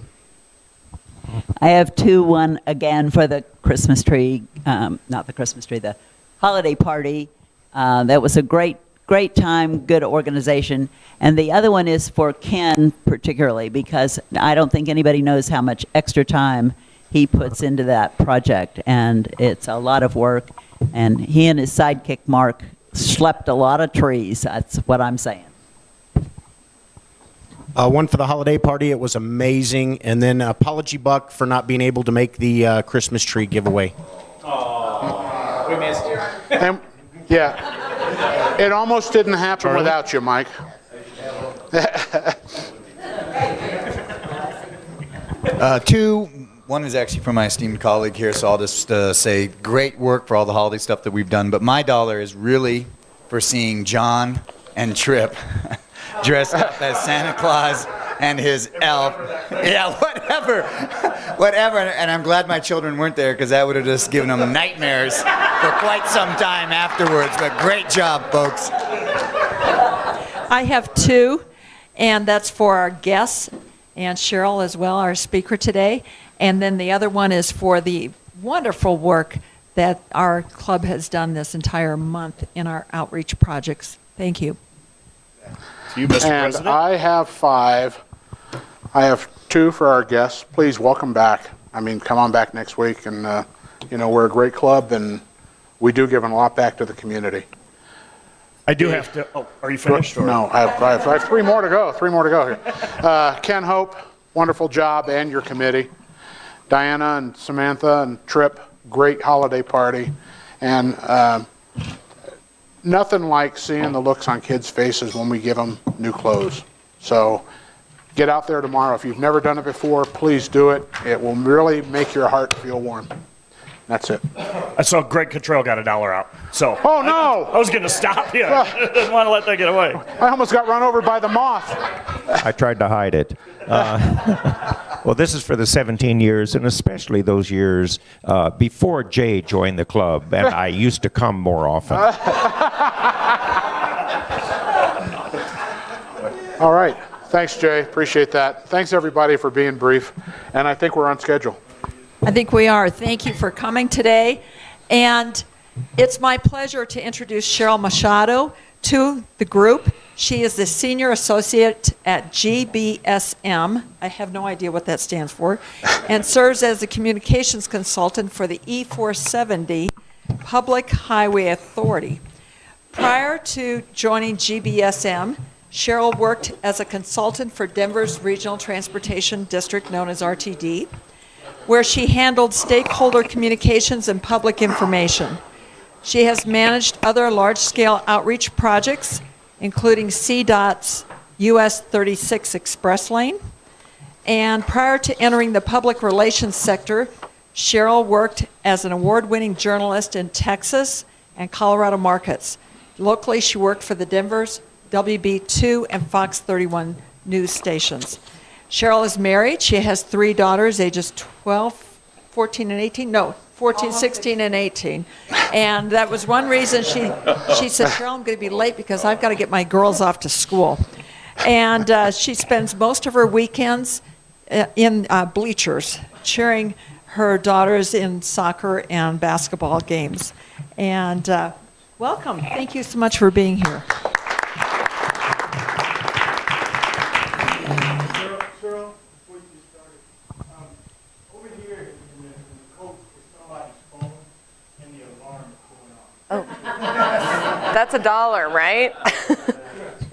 I have two. One again for the Christmas tree, not the Christmas tree, the holiday party. That was a great time, good organization. And the other one is for Ken particularly, because I don't think anybody knows how much extra time he puts into that project. And it's a lot of work. And he and his sidekick, Mark, schlepped a lot of trees. That's what I'm saying. One for the holiday party. It was amazing. And then apology buck for not being able to make the Christmas tree giveaway. Oh, we missed you. And, yeah, it almost didn't happen without you, Mike. One is actually from my esteemed colleague here, so I'll just say great work for all the holiday stuff that we've done. But my dollar is really for seeing John and Tripp dressed up as Santa Claus and his elf. Yeah, whatever. And I'm glad my children weren't there, because that would have just given them nightmares for quite some time afterwards. But great job, folks. I have two, and that's for our guests and Cheryl as well, our speaker today. And then the other one is for the wonderful work that our club has done this entire month in our outreach projects. Thank you. To you, Mr. And President. I have 5. I have 2 for our guests. Please welcome back. I mean, come on back next week. And, we're a great club, and we do give a lot back to the community. I do have to. Oh, are you finished? Or? No, I have 3 more to go. 3 more to go here. Ken Hope, wonderful job, and your committee. Diana and Samantha and Tripp, great holiday party. And nothing like seeing the looks on kids' faces when we give them new clothes. So get out there tomorrow. If you've never done it before, please do it. It will really make your heart feel warm. That's it. I saw Greg Cottrell got $1 out. So. Oh, no! I was going to stop you. I didn't want to let that get away. I almost got run over by the moth. I tried to hide it. Well, this is for the 17 years, and especially those years before Jay joined the club, and I used to come more often. All right. Thanks, Jay. Appreciate that. Thanks, everybody, for being brief. And I think we're on schedule. I think we are. Thank you for coming today. And it's my pleasure to introduce Cheryl Machado to the group. She is the Senior Associate at GBSM. I have no idea what that stands for. And serves as a communications consultant for the E470 Public Highway Authority. Prior to joining GBSM, Cheryl worked as a consultant for Denver's Regional Transportation District, known as RTD, where she handled stakeholder communications and public information. She has managed other large-scale outreach projects, including CDOT's US 36 Express Lane. And prior to entering the public relations sector, Cheryl worked as an award-winning journalist in Texas and Colorado markets. Locally, she worked for the Denver's WB2 and Fox 31 news stations. Cheryl is married. She has 3 daughters, ages 12, 14, and 18. No, 14, 16, and 18. And that was one reason she said, Cheryl, I'm going to be late because I've got to get my girls off to school. And she spends most of her weekends in bleachers, cheering her daughters in soccer and basketball games. And welcome. Thank you so much for being here. Oh, that's $1, right?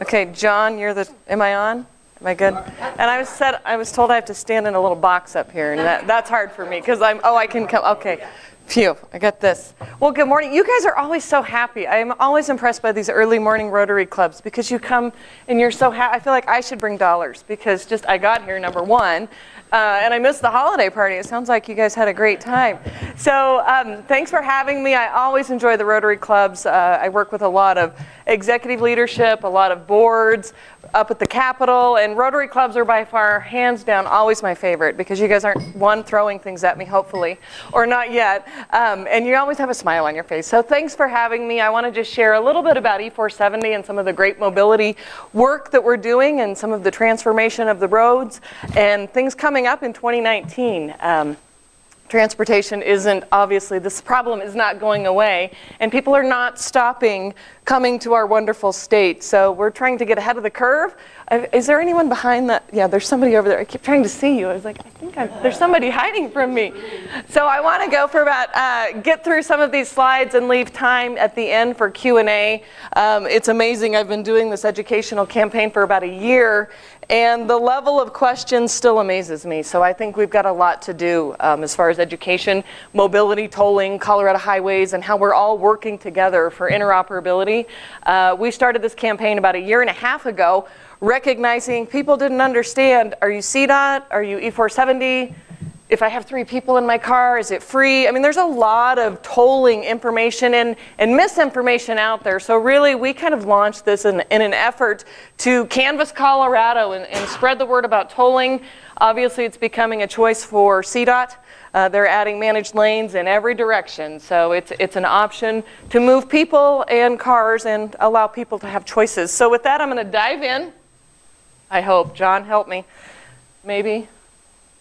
Okay, John, am I on? Am I good? And I was told I have to stand in a little box up here, and that's hard for me because I can come. Okay, phew, I got this. Well, good morning. You guys are always so happy. I'm always impressed by these early morning Rotary clubs because you come and you're so happy. I feel like I should bring dollars because I got here, number one. And I missed the holiday party. It sounds like you guys had a great time. So thanks for having me. I always enjoy the Rotary clubs. I work with a lot of executive leadership, a lot of boards up at the Capitol, and Rotary clubs are by far, hands down, always my favorite because you guys aren't, one, throwing things at me, hopefully, or not yet, and you always have a smile on your face. So thanks for having me. I want to just share a little bit about E470 and some of the great mobility work that we're doing and some of the transformation of the roads and things coming up in 2019. Transportation isn't, obviously, this problem is not going away, and people are not stopping coming to our wonderful state. So we're trying to get ahead of the curve. Is there anyone behind that? Yeah, there's somebody over there. I keep trying to see you. I was like, I think there's somebody hiding from me. So I want to go for get through some of these slides and leave time at the end for Q&A. It's amazing. I've been doing this educational campaign for about a year, and the level of questions still amazes me. So I think we've got a lot to do as far as education, mobility, tolling, Colorado highways, and how we're all working together for interoperability. We started this campaign about a year and a half ago, recognizing people didn't understand, are you CDOT? Are you E470? If I have 3 people in my car, is it free? I mean, there's a lot of tolling information and misinformation out there. So really, we kind of launched this in an effort to canvass Colorado and spread the word about tolling. Obviously, it's becoming a choice for CDOT. They're adding managed lanes in every direction. So it's an option to move people and cars and allow people to have choices. So with that, I'm going to dive in. I hope. John, help me. Maybe.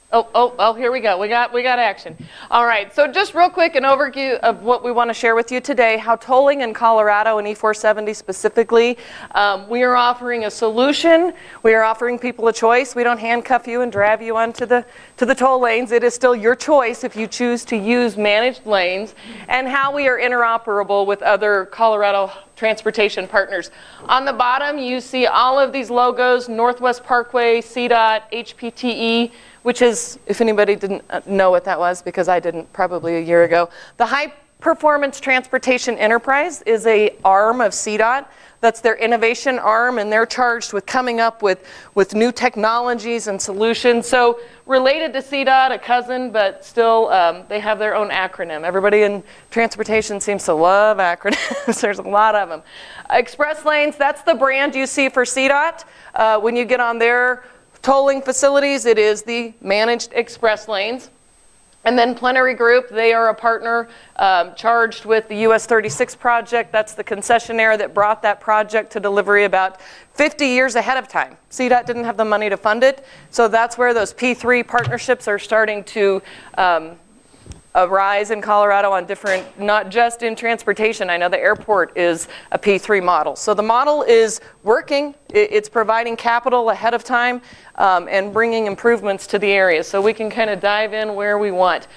Oh, here we go. We got action. All right, so just real quick, an overview of what we want to share with you today, how tolling in Colorado and E470 specifically, we are offering a solution. We are offering people a choice. We don't handcuff you and drive you onto the toll lanes. It is still your choice if you choose to use managed lanes, and how we are interoperable with other Colorado transportation partners. On the bottom, you see all of these logos: Northwest Parkway, CDOT, HPTE, which is, if anybody didn't know what that was, because I didn't probably a year ago, the High Performance Transportation Enterprise is a arm of CDOT. That's their innovation arm, and they're charged with coming up with new technologies and solutions. So related to CDOT, a cousin, but still they have their own acronym. Everybody in transportation seems to love acronyms. There's a lot of them. Express lanes, that's the brand you see for CDOT. When you get on their tolling facilities, it is the managed express lanes. And then Plenary Group, they are a partner charged with the US 36 project. That's the concessionaire that brought that project to delivery about 50 years ahead of time. CDOT didn't have the money to fund it, so that's where those P3 partnerships are starting to a rise in Colorado on different, not just in transportation. I know the airport is a P3 model. So the model is working. It's providing capital ahead of time and bringing improvements to the area. So we can kind of dive in where we want.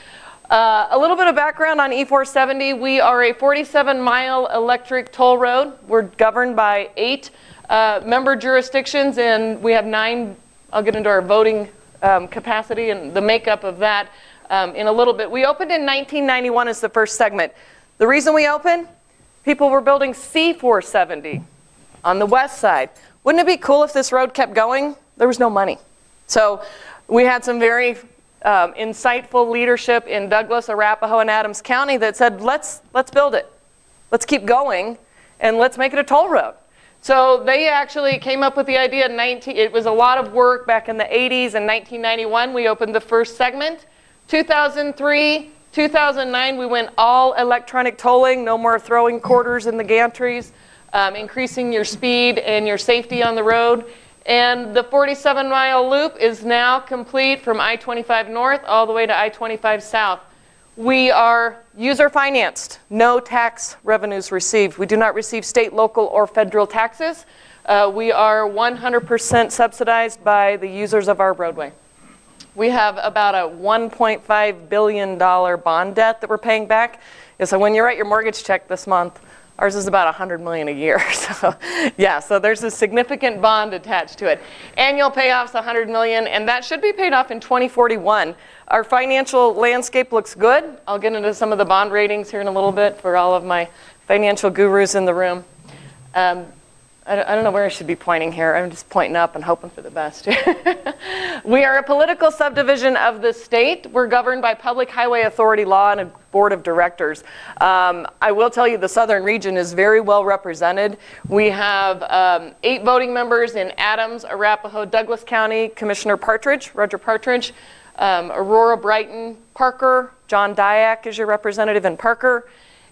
A little bit of background on E470. We are a 47-mile electric toll road. We're governed by 8 member jurisdictions, and we have 9. I'll get into our voting capacity and the makeup of that in a little bit. We opened in 1991 as the first segment. The reason we opened? People were building C470 on the west side. Wouldn't it be cool if this road kept going? There was no money. So we had some very insightful leadership in Douglas, Arapahoe, and Adams County that said, let's build it. Let's keep going, and let's make it a toll road. So they actually came up with the idea. It was a lot of work back in the 80s. In 1991, we opened the first segment. 2003, 2009, we went all electronic tolling, no more throwing quarters in the gantries, increasing your speed and your safety on the road. And the 47-mile loop is now complete from I-25 North all the way to I-25 South. We are user-financed, no tax revenues received. We do not receive state, local, or federal taxes. We are 100% subsidized by the users of our roadway. We have about a $1.5 billion bond debt that we're paying back. And so when you write your mortgage check this month, ours is about $100 million a year. So yeah, so there's a significant bond attached to it. Annual payoffs $100 million, and that should be paid off in 2041. Our financial landscape looks good. I'll get into some of the bond ratings here in a little bit for all of my financial gurus in the room. I don't know where I should be pointing here. I'm just pointing up and hoping for the best. We are a political subdivision of the state. We're governed by Public Highway Authority law and a board of directors. I will tell you the southern region is very well represented. We have 8 voting members in Adams, Arapahoe, Douglas County, Commissioner Partridge, Roger Partridge, Aurora, Brighton, Parker, John Dyack is your representative in Parker,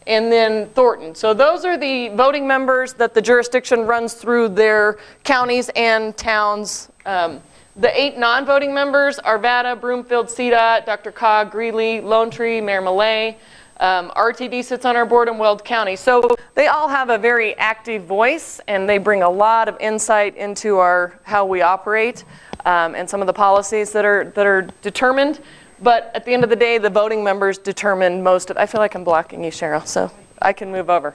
and then Thornton. So those are the voting members that the jurisdiction runs through their counties and towns. The 8 non-voting members, Arvada, Broomfield, CDOT, Dr. Cog, Greeley, Lone Tree, Mayor Millay. RTD sits on our board in Weld County. So they all have a very active voice, and they bring a lot of insight into how we operate and some of the policies that are determined. But at the end of the day, the voting members determine most of it. I feel like I'm blocking you, Cheryl, so I can move over.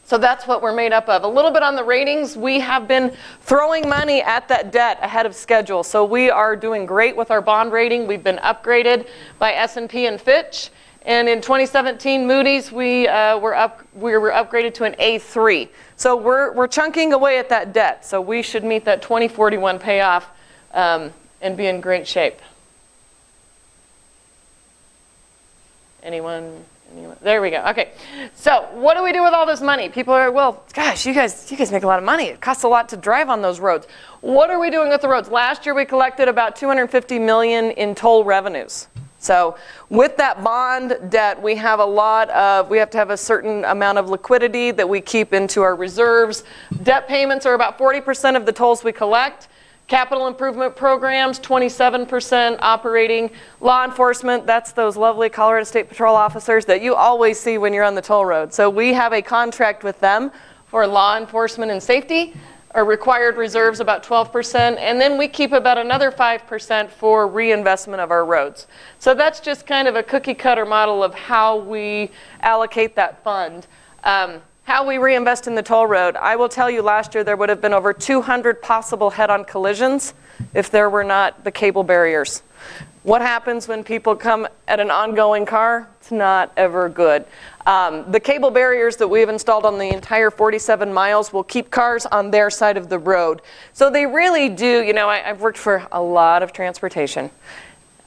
So that's what we're made up of. A little bit on the ratings. We have been throwing money at that debt ahead of schedule. So we are doing great with our bond rating. We've been upgraded by S&P and Fitch. And in 2017, Moody's, we were upgraded to an A3. So we're chunking away at that debt. So we should meet that 2041 payoff and be in great shape. Anyone? There we go. Okay. So what do we do with all this money? People are, well, gosh, you guys make a lot of money. It costs a lot to drive on those roads. What are we doing with the roads? Last year we collected about $250 million in toll revenues. So with that bond debt, we have to have a certain amount of liquidity that we keep into our reserves. Debt payments are about 40% of the tolls we collect. Capital improvement programs, 27% operating. Law enforcement, that's those lovely Colorado State Patrol officers that you always see when you're on the toll road. So we have a contract with them for law enforcement and safety. Our required reserves about 12%, and then we keep about another 5% for reinvestment of our roads. So that's just kind of a cookie cutter model of how we allocate that fund. How we reinvest in the toll road. I will tell you last year there would have been over 200 possible head-on collisions if there were not the cable barriers. What happens when people come at an ongoing car? It's not ever good. The cable barriers that we've installed on the entire 47 miles will keep cars on their side of the road. So they really do, I've worked for a lot of transportation.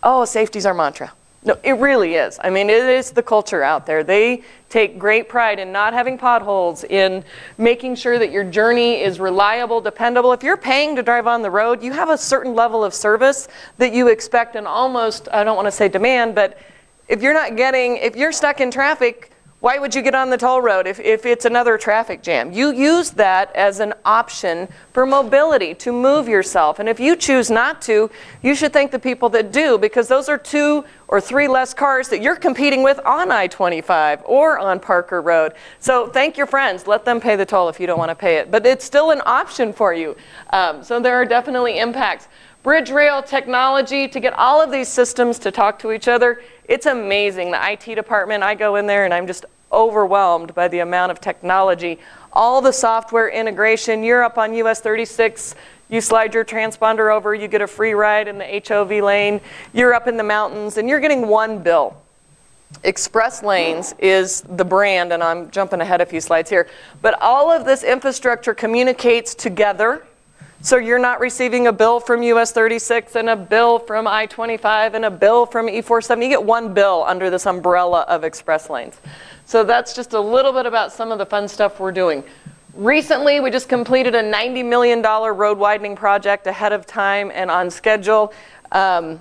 Oh, safety's our mantra. No, it really is. I mean, it is the culture out there. They take great pride in not having potholes, in making sure that your journey is reliable, dependable. If you're paying to drive on the road, you have a certain level of service that you expect and almost, I don't want to say demand, but if you're stuck in traffic, Why would you get on the toll road if it's another traffic jam? You use that as an option for mobility, to move yourself. And if you choose not to, you should thank the people that do, because those are 2 or 3 less cars that you're competing with on I-25 or on Parker Road. So thank your friends. Let them pay the toll if you don't want to pay it. But it's still an option for you. So there are definitely impacts. Bridge rail technology, to get all of these systems to talk to each other, it's amazing. The IT department, I go in there and I'm just overwhelmed by the amount of technology. All the software integration. You're up on US 36, you slide your transponder over, you get a free ride in the HOV lane. You're up in the mountains and you're getting one bill. Express Lanes is the brand, and I'm jumping ahead a few slides here, but all of this infrastructure communicates together. So you're not receiving a bill from US 36 and a bill from I-25 and a bill from E-470. You get one bill under this umbrella of Express Lanes. So that's just a little bit about some of the fun stuff we're doing. Recently, we just completed a $90 million road widening project ahead of time and on schedule. Those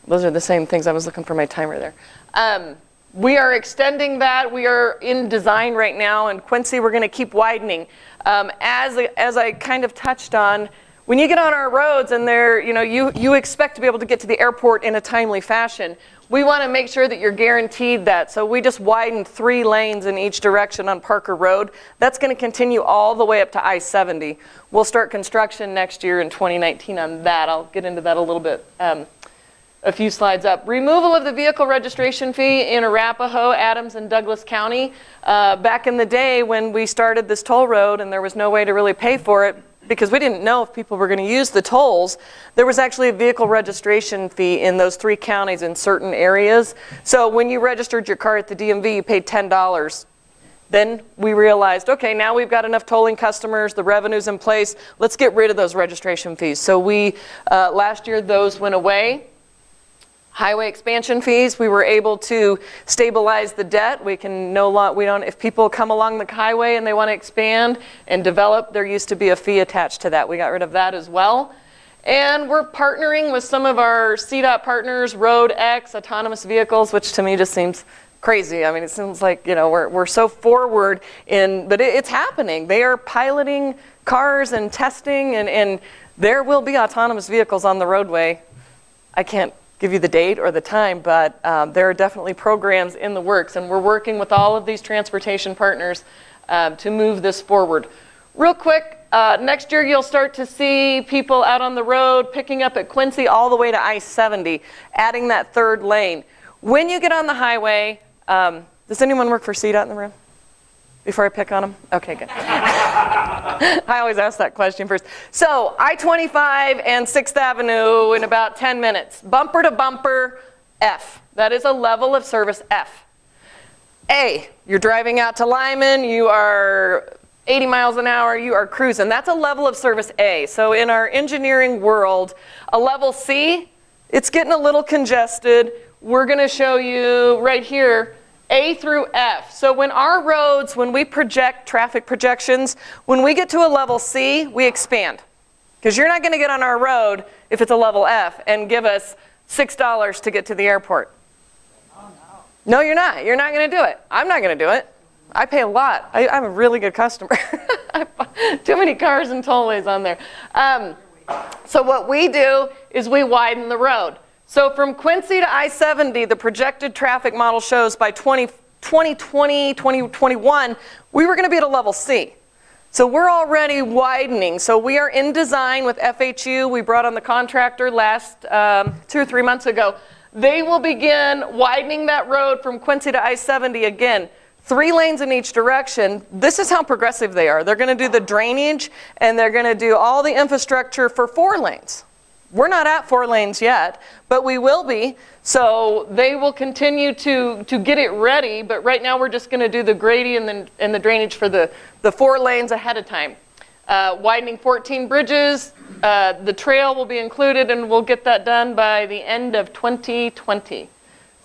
are the same things. I was looking for my timer there. We are extending that. We are in design right now. In Quincy, we're going to keep widening. As I kind of touched on, when you get on our roads and you expect to be able to get to the airport in a timely fashion, we want to make sure that you're guaranteed that. So we just widened 3 lanes in each direction on Parker Road. That's going to continue all the way up to I-70. We'll start construction next year in 2019 on that. I'll get into that a little bit. A few slides up. Removal of the vehicle registration fee in Arapahoe, Adams, and Douglas County. Back in the day when we started this toll road and there was no way to really pay for it because we didn't know if people were going to use the tolls, there was actually a vehicle registration fee in those 3 counties in certain areas. So when you registered your car at the DMV, you paid $10. Then we realized, okay, now we've got enough tolling customers, the revenue's in place, let's get rid of those registration fees. So last year those went away. Highway expansion fees, we were able to stabilize the debt. If people come along the highway and they want to expand and develop, there used to be a fee attached to that. We got rid of that as well. And we're partnering with some of our CDOT partners, Road X, autonomous vehicles, which to me just seems crazy. I mean, it seems like, we're so forward but it's happening. They are piloting cars and testing, and there will be autonomous vehicles on the roadway. I can't give you the date or the time, but there are definitely programs in the works, and we're working with all of these transportation partners to move this forward. Real quick, next year you'll start to see people out on the road picking up at Quincy all the way to I-70, adding that 3rd lane. When you get on the highway, does anyone work for CDOT in the room? Before I pick on them? Okay, good. I always ask that question first. So I-25 and 6th Avenue in about 10 minutes. Bumper to bumper, F. That is a level of service F. A, you're driving out to Lyman, you are 80 miles an hour, you are cruising. That's a level of service A. So in our engineering world, a level C, it's getting a little congested. We're going to show you right here A through F. So when we project traffic projections, when we get to a level C, we expand. Because you're not going to get on our road if it's a level F and give us $6 to get to the airport. No, you're not. You're not going to do it. I'm not going to do it. I pay a lot. I'm a really good customer. Too many cars and tollways on there. So what we do is we widen the road. So from Quincy to I-70, the projected traffic model shows by 2020, 2021, we were going to be at a level C. So we're already widening. So we are in design with FHU. We brought on the contractor last 2 or 3 months ago. They will begin widening that road from Quincy to I-70 again. 3 lanes in each direction. This is how progressive they are. They're going to do the drainage and they're going to do all the infrastructure for 4 lanes. We're not at 4 lanes yet, but we will be. So they will continue to get it ready, but right now we're just going to do the grading and the drainage for the 4 lanes ahead of time. Widening 14 bridges, the trail will be included, and we'll get that done by the end of 2020.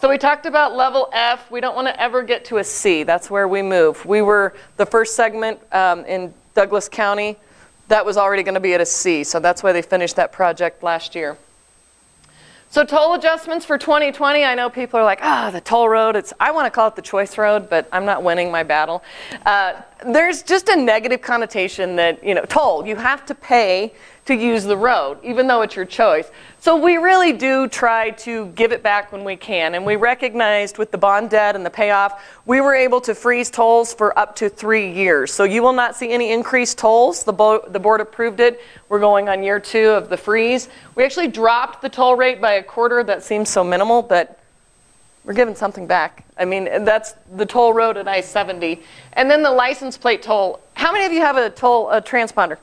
So we talked about level F. We don't want to ever get to a C. That's where we move. We were the first segment in Douglas County. That was already going to be at a C, so that's why they finished that project last year. So toll adjustments for 2020, I know people are like, the toll road. I want to call it the choice road, but I'm not winning my battle. There's just a negative connotation that, toll, you have to pay to use the road, even though it's your choice. So we really do try to give it back when we can. And we recognized with the bond debt and the payoff, we were able to freeze tolls for up to 3 years. So you will not see any increased tolls. The board approved it. We're going on year 2 of the freeze. We actually dropped the toll rate by 1/4. That seems so minimal, but we're giving something back. I mean, that's the toll road at I-70. And then the license plate toll. How many of you have a transponder?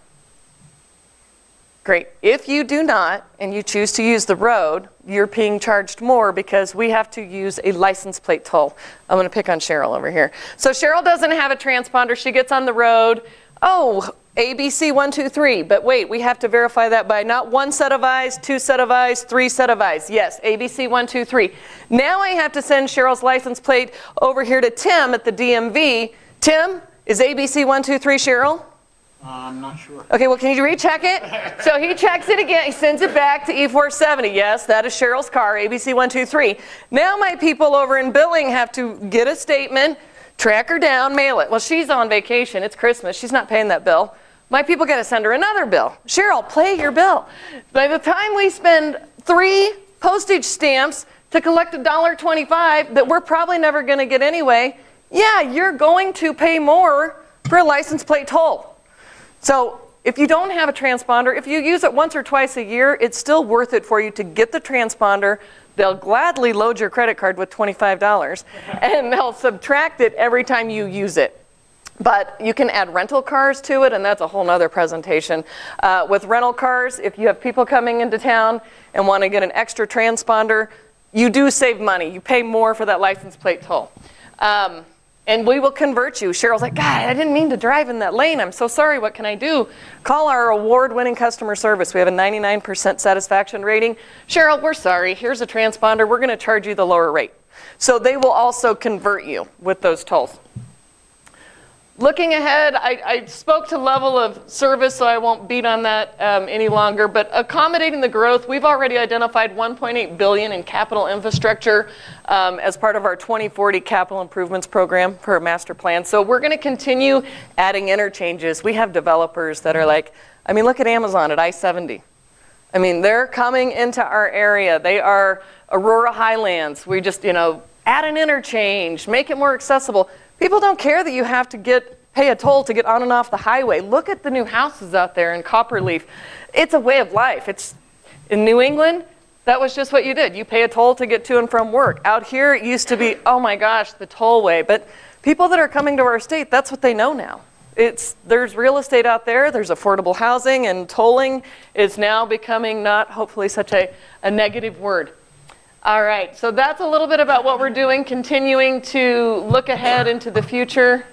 Great. If you do not, and you choose to use the road, you're being charged more because we have to use a license plate toll. I'm going to pick on Cheryl over here. So Cheryl doesn't have a transponder. She gets on the road. Oh, ABC 1, 2, 3. But wait, we have to verify that by not 1 set of eyes, 2 set of eyes, 3 set of eyes. Yes, ABC 1, 2, 3. Now I have to send Cheryl's license plate over here to Tim at the DMV. Tim, is ABC 1, 2, 3 Cheryl? I'm not sure. Okay, well, can you recheck it? So he checks it again. He sends it back to E470. Yes, that is Cheryl's car, ABC 123. Now my people over in billing have to get a statement, track her down, mail it. Well, she's on vacation. It's Christmas. She's not paying that bill. My people got to send her another bill. Cheryl, pay your bill. By the time we spend 3 postage stamps to collect $1.25 that we're probably never going to get anyway, yeah, you're going to pay more for a license plate toll. So if you don't have a transponder, if you use it once or twice a year, it's still worth it for you to get the transponder. They'll gladly load your credit card with $25, and they'll subtract it every time you use it. But you can add rental cars to it, and that's a whole nother presentation. With rental cars, if you have people coming into town and want to get an extra transponder, you do save money. You pay more for that license plate toll. And we will convert you. Cheryl's like, God, I didn't mean to drive in that lane. I'm so sorry. What can I do? Call our award-winning customer service. We have a 99% satisfaction rating. Cheryl, we're sorry. Here's a transponder. We're going to charge you the lower rate. So they will also convert you with those tolls. Looking ahead, I spoke to level of service, so I won't beat on that any longer. But accommodating the growth, we've already identified $1.8 billion in capital infrastructure as part of our 2040 capital improvements program for a master plan. So we're going to continue adding interchanges. We have developers that are like, I mean, look at Amazon at I-70. I mean, they're coming into our area. They are Aurora Highlands. We just, add an interchange, make it more accessible. People don't care that you have to pay a toll to get on and off the highway. Look at the new houses out there in Copperleaf. It's a way of life. It's in New England, that was just what you did. You pay a toll to get to and from work. Out here, it used to be, oh my gosh, the tollway. But people that are coming to our state, that's what they know now. There's real estate out there, there's affordable housing, and tolling is now becoming not hopefully such a negative word. All right, so that's a little bit about what we're doing, continuing to look ahead into the future.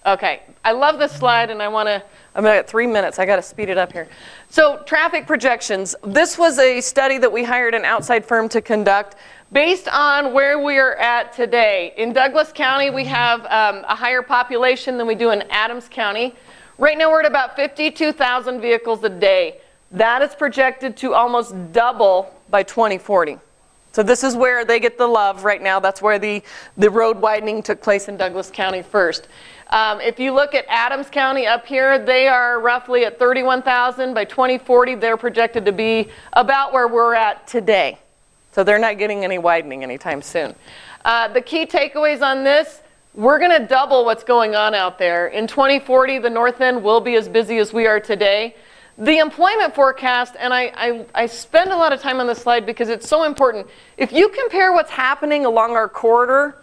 Okay, I love this slide, and I'm at 3 minutes. I got to speed it up here. So traffic projections. This was a study that we hired an outside firm to conduct based on where we are at today. In Douglas County, we have a higher population than we do in Adams County. Right now, we're at about 52,000 vehicles a day. That is projected to almost double by 2040. So this is where they get the love right now. That's where the road widening took place in Douglas County first. If you look at Adams County up here, they are roughly at 31,000. By 2040, they're projected to be about where we're at today. So they're not getting any widening anytime soon. The key takeaways on this, we're going to double what's going on out there. In 2040, the north end will be as busy as we are today. The employment forecast, and I spend a lot of time on this slide because it's so important. If you compare what's happening along our corridor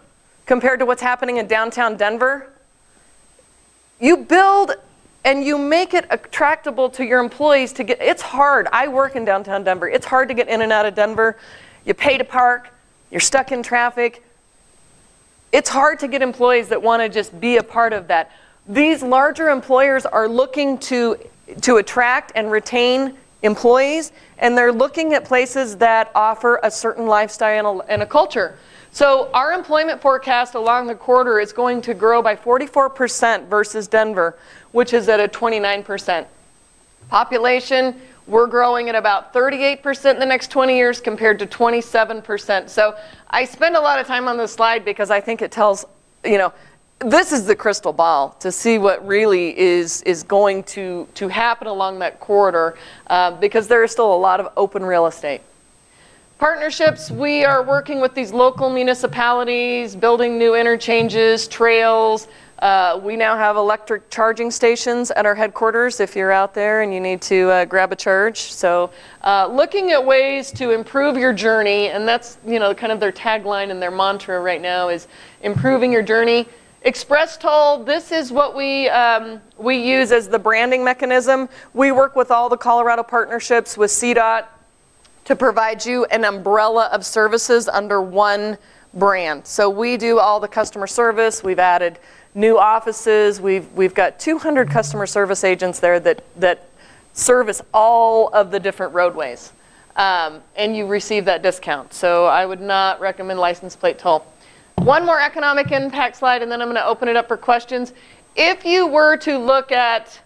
compared to what's happening in downtown Denver, you build and you make it attractable to your employees to get, it's hard. I work in downtown Denver. It's hard to get in and out of Denver. You pay to park, you're stuck in traffic. It's hard to get employees that want to just be a part of that. These larger employers are looking to attract and retain employees, and they're looking at places that offer a certain lifestyle and a culture. So our employment forecast along the corridor is going to grow by 44% versus Denver, which is at a 29%. Population, We're growing at about 38% in the next 20 years compared to 27%. So I spend a lot of time on this slide because I think it tells, this is the crystal ball to see what really is going to happen along that corridor because there is still a lot of open real estate. Partnerships, we are working with these local municipalities, building new interchanges, trails. We now have electric charging stations at our headquarters if you're out there and you need to grab a charge. So looking at ways to improve your journey, and that's kind of their tagline and their mantra right now is improving your journey. Express Toll, this is what we use as the branding mechanism. We work with all the Colorado partnerships with CDOT to provide you an umbrella of services under one brand. So we do all the customer service. We've added new offices. We've got 200 customer service agents there that service all of the different roadways. And you receive that discount. So I would not recommend license plate toll. One more economic impact slide, and then I'm going to open it up for questions. If you were to look at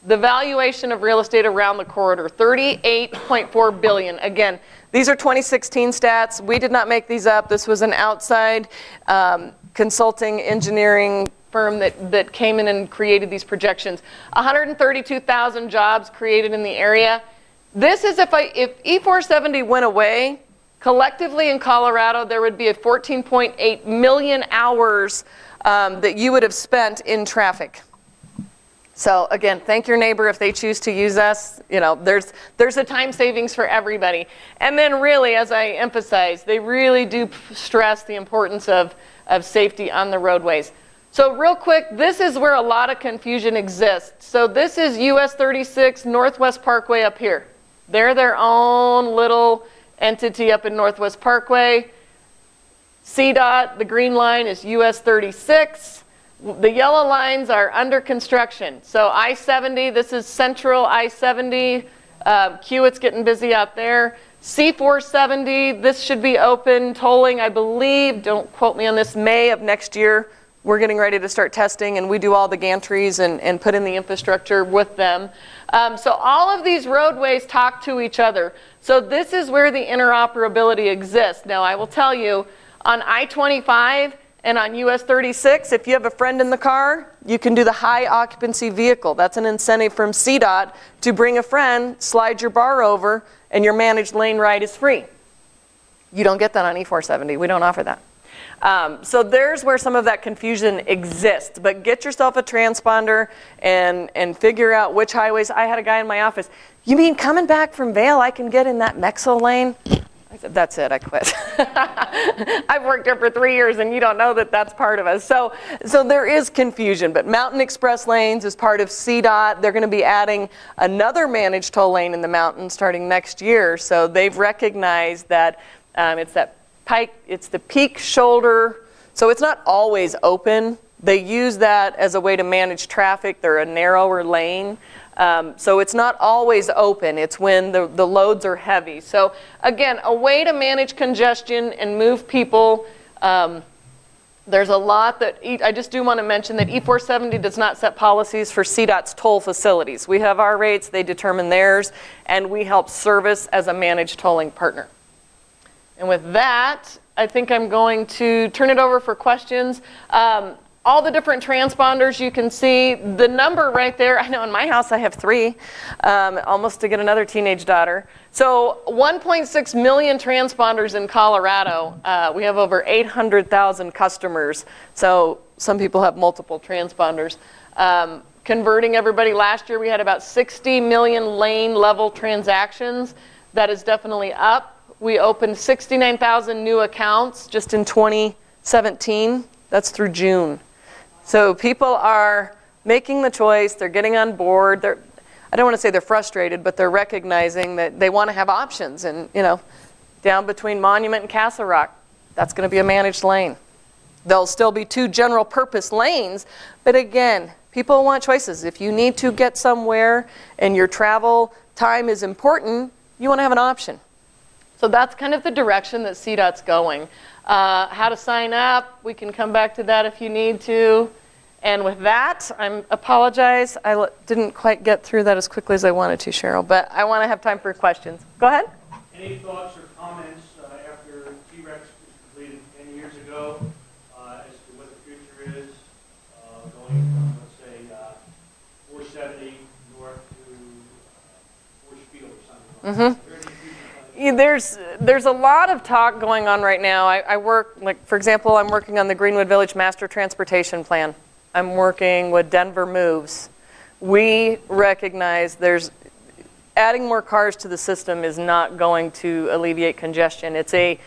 the valuation of real estate around the corridor, $38.4 billion. Again, these are 2016 stats. We did not make these up. This was an outside consulting engineering firm that came in and created these projections. 132,000 jobs created in the area. This is if E470 went away, collectively in Colorado, there would be a 14.8 million hours that you would have spent in traffic. So again, thank your neighbor if they choose to use us. There's a time savings for everybody. And then really, as I emphasize, they really do stress the importance of safety on the roadways. So real quick, this is where a lot of confusion exists. So this is US 36 Northwest Parkway up here. They're their own little entity up in Northwest Parkway. CDOT, the green line is US 36. The yellow lines are under construction. So I-70, this is central I-70. Hewitt's getting busy out there. C-470, this should be open, tolling, I believe, don't quote me on this, May of next year. We're getting ready to start testing, and we do all the gantries and put in the infrastructure with them. So all of these roadways talk to each other. So this is where the interoperability exists. Now, I will tell you, on I-25, and on US 36, if you have a friend in the car, you can do the high occupancy vehicle. That's an incentive from CDOT to bring a friend, slide your bar over, and your managed lane ride is free. You don't get that on E470. We don't offer that. So there's where some of that confusion exists. But get yourself a transponder and figure out which highways. I had a guy in my office, you mean coming back from Vail, I can get in that Mexo lane? I said, that's it, I quit. I've worked here for 3 years and you don't know that that's part of us. So there is confusion, but Mountain Express lanes is part of CDOT. They're going to be adding another managed toll lane in the mountain starting next year. So they've recognized that it's the peak shoulder. So it's not always open. They use that as a way to manage traffic. They're a narrower lane. So it's not always open. It's when the loads are heavy. So again, a way to manage congestion and move people. There's a lot that I just do want to mention that E470 does not set policies for CDOT's toll facilities. We have our rates, they determine theirs, and we help service as a managed tolling partner. And with that, I think I'm going to turn it over for questions. All the different transponders you can see, the number right there, I know in my house I have 3, almost to get another teenage daughter. So 1.6 million transponders in Colorado. We have over 800,000 customers. So some people have multiple transponders. Converting everybody, last year we had about 60 million lane level transactions. That is definitely up. We opened 69,000 new accounts just in 2017. That's through June. So people are making the choice, they're getting on board. I don't want to say they're frustrated, but they're recognizing that they want to have options. And, down between Monument and Castle Rock, that's going to be a managed lane. There'll still be 2 general purpose lanes, but again, people want choices. If you need to get somewhere and your travel time is important, you want to have an option. So that's kind of the direction that CDOT's going. How to sign up, we can come back to that if you need to. And with that, I apologize. Didn't quite get through that as quickly as I wanted to, Cheryl, but I want to have time for questions. Go ahead. Any thoughts or comments after T-Rex was completed 10 years ago as to what the future is, going from, let's say, 470 north to Bushfield or something like that? There's a lot of talk going on right now. I work, like, for example, I'm working on the Greenwood Village Master Transportation Plan. I'm working with Denver Moves. We recognize adding more cars to the system is not going to alleviate congestion. It's a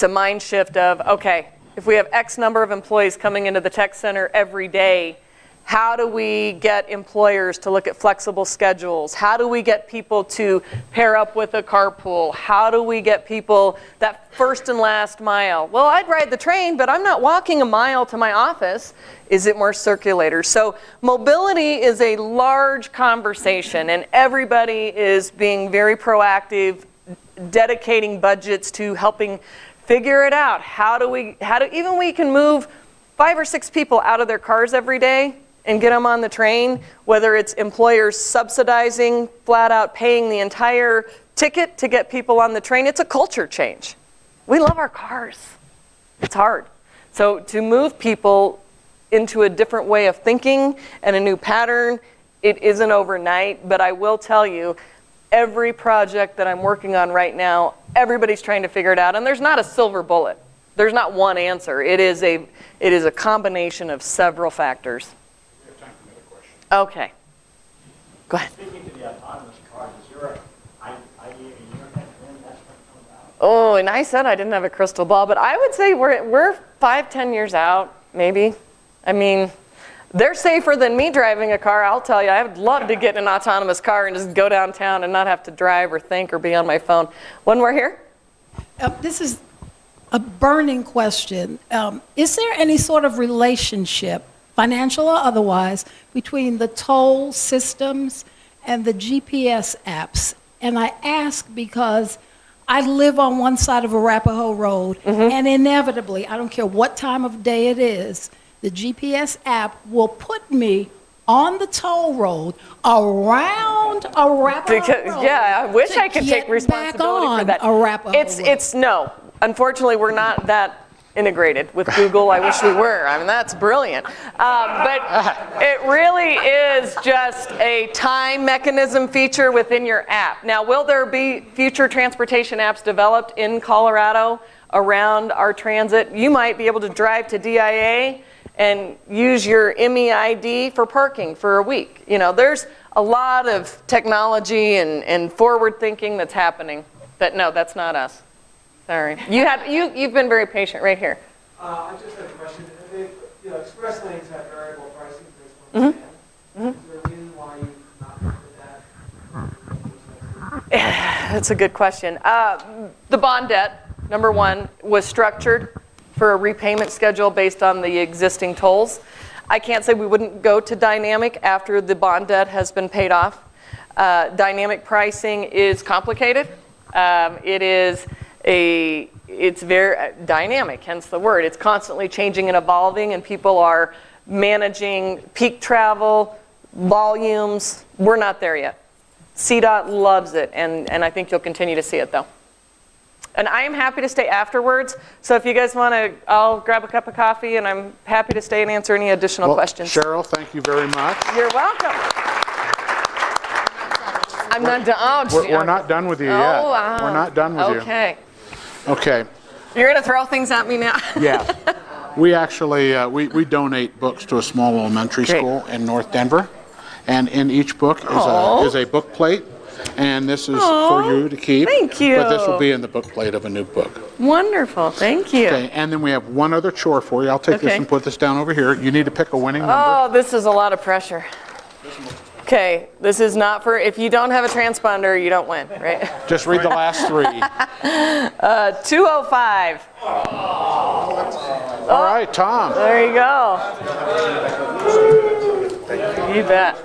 mind shift of, okay, if we have X number of employees coming into the tech center every day, how do we get employers to look at flexible schedules? How do we get people to pair up with a carpool? How do we get people that first and last mile? Well, I'd ride the train, but I'm not walking a mile to my office. Is it more circulators? So mobility is a large conversation, and everybody is being very proactive, dedicating budgets to helping figure it out. Even we can move 5 or 6 people out of their cars every day and get them on the train, whether it's employers subsidizing, flat out paying the entire ticket to get people on the train. It's a culture change. We love our cars. It's hard. So to move people into a different way of thinking and a new pattern, it isn't overnight, but I will tell you, every project that I'm working on right now, everybody's trying to figure it out, and there's not a silver bullet. There's not one answer. It is a combination of several factors. We have time for another question. Okay. Go ahead. Speaking to the autonomous cars, is there an idea in your head when that's going to come about? Oh, and I said I didn't have a crystal ball, but I would say we're 5-10 years out, maybe. I mean, they're safer than me driving a car, I'll tell you. I would love to get in an autonomous car and just go downtown and not have to drive or think or be on my phone. One more here. This is a burning question. Is there any sort of relationship, financial or otherwise, between the toll systems and the GPS apps? And I ask because I live on one side of Arapahoe Road, and inevitably, I don't care what time of day it is, the GPS app will put me on the toll road around Arapahoe Road. Yeah, I wish I could take responsibility for that. It's no. Unfortunately, we're not that integrated with Google. I wish we were. I mean, that's brilliant. But it really is just a time mechanism feature within your app. Now, will there be future transportation apps developed in Colorado around our transit? You might be able to drive to DIA and use your MEID for parking for a week. You know, there's a lot of technology and forward thinking that's happening. But no, that's not us. Sorry. You've been very patient right here. I just had a question. Express lanes have variable pricing based on demand. Is there a reason why you not looked at that? That's a good question. The bond debt, number one, was structured for a repayment schedule based on the existing tolls. I can't say we wouldn't go to dynamic after the bond debt has been paid off. Dynamic pricing is complicated. It's very dynamic, hence the word. It's constantly changing and evolving, and people are managing peak travel, volumes. We're not there yet. CDOT loves it, and I think you'll continue to see it, though. And I am happy to stay afterwards, so if you guys want to, I'll grab a cup of coffee, and I'm happy to stay and answer any additional questions. Cheryl, thank you very much. You're welcome. I'm not done. Oh, we're not done with you yet. Oh, wow. We're not done with you. Okay. Okay. You're going to throw things at me now? Yeah. We actually, we donate books to a small elementary school in North Denver. And in each book is a book plate. And this is for you to keep. Thank you. But this will be in the book plate of a new book. Wonderful. Thank you. Okay, and then we have one other chore for you. I'll take this and put this down over here. You need to pick a winning number. Oh, this is a lot of pressure. Okay, this is not for, if you don't have a transponder, you don't win, right? Just read the last three. 205. All right, Tom. There you go. You bet.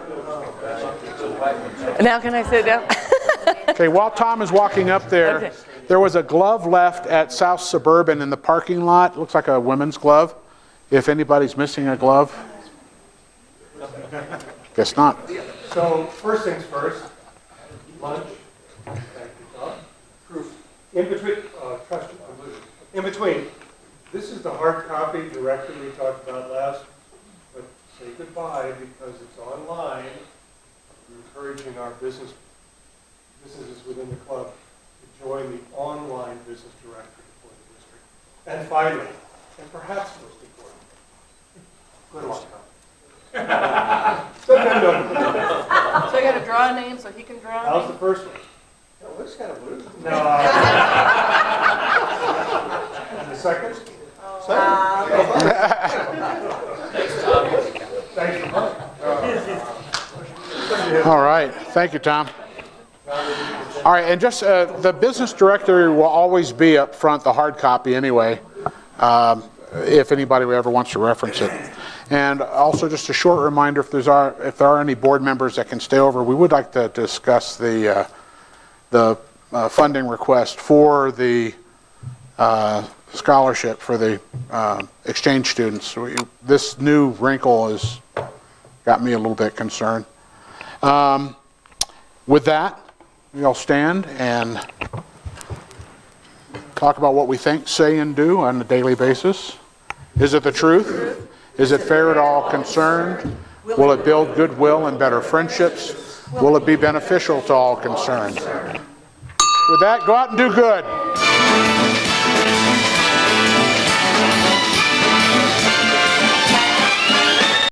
Now can I sit down? Okay, while Tom is walking up there, there was a glove left at South Suburban in the parking lot. Looks like a women's glove. If anybody's missing a glove. Guess not. So first things first, lunch. Thank you, Tom. Proof. In between, trust you, I'm losing. In between, this is the hard copy directory we talked about last, but say goodbye because it's online. We're encouraging our businesses within the club to join the online business directory for the district. And finally, and perhaps most important, good luck, Tom. So I got to draw a name so he can draw a name? How's the first one? It looks kind of blue. No. And the second? Thanks, Tom. All right. Thank you, Tom. All right, and just the business directory will always be up front, the hard copy anyway, if anybody ever wants to reference it. And also just a short reminder, if there are any board members that can stay over, we would like to discuss the funding request for the scholarship for the exchange students. This new wrinkle has got me a little bit concerned. With that, we'll stand and talk about what we think, say, and do on a daily basis. Is it the truth? Is it fair to all concerned? Will it build goodwill and better friendships? Will it be beneficial to all concerned? With that, go out and do good.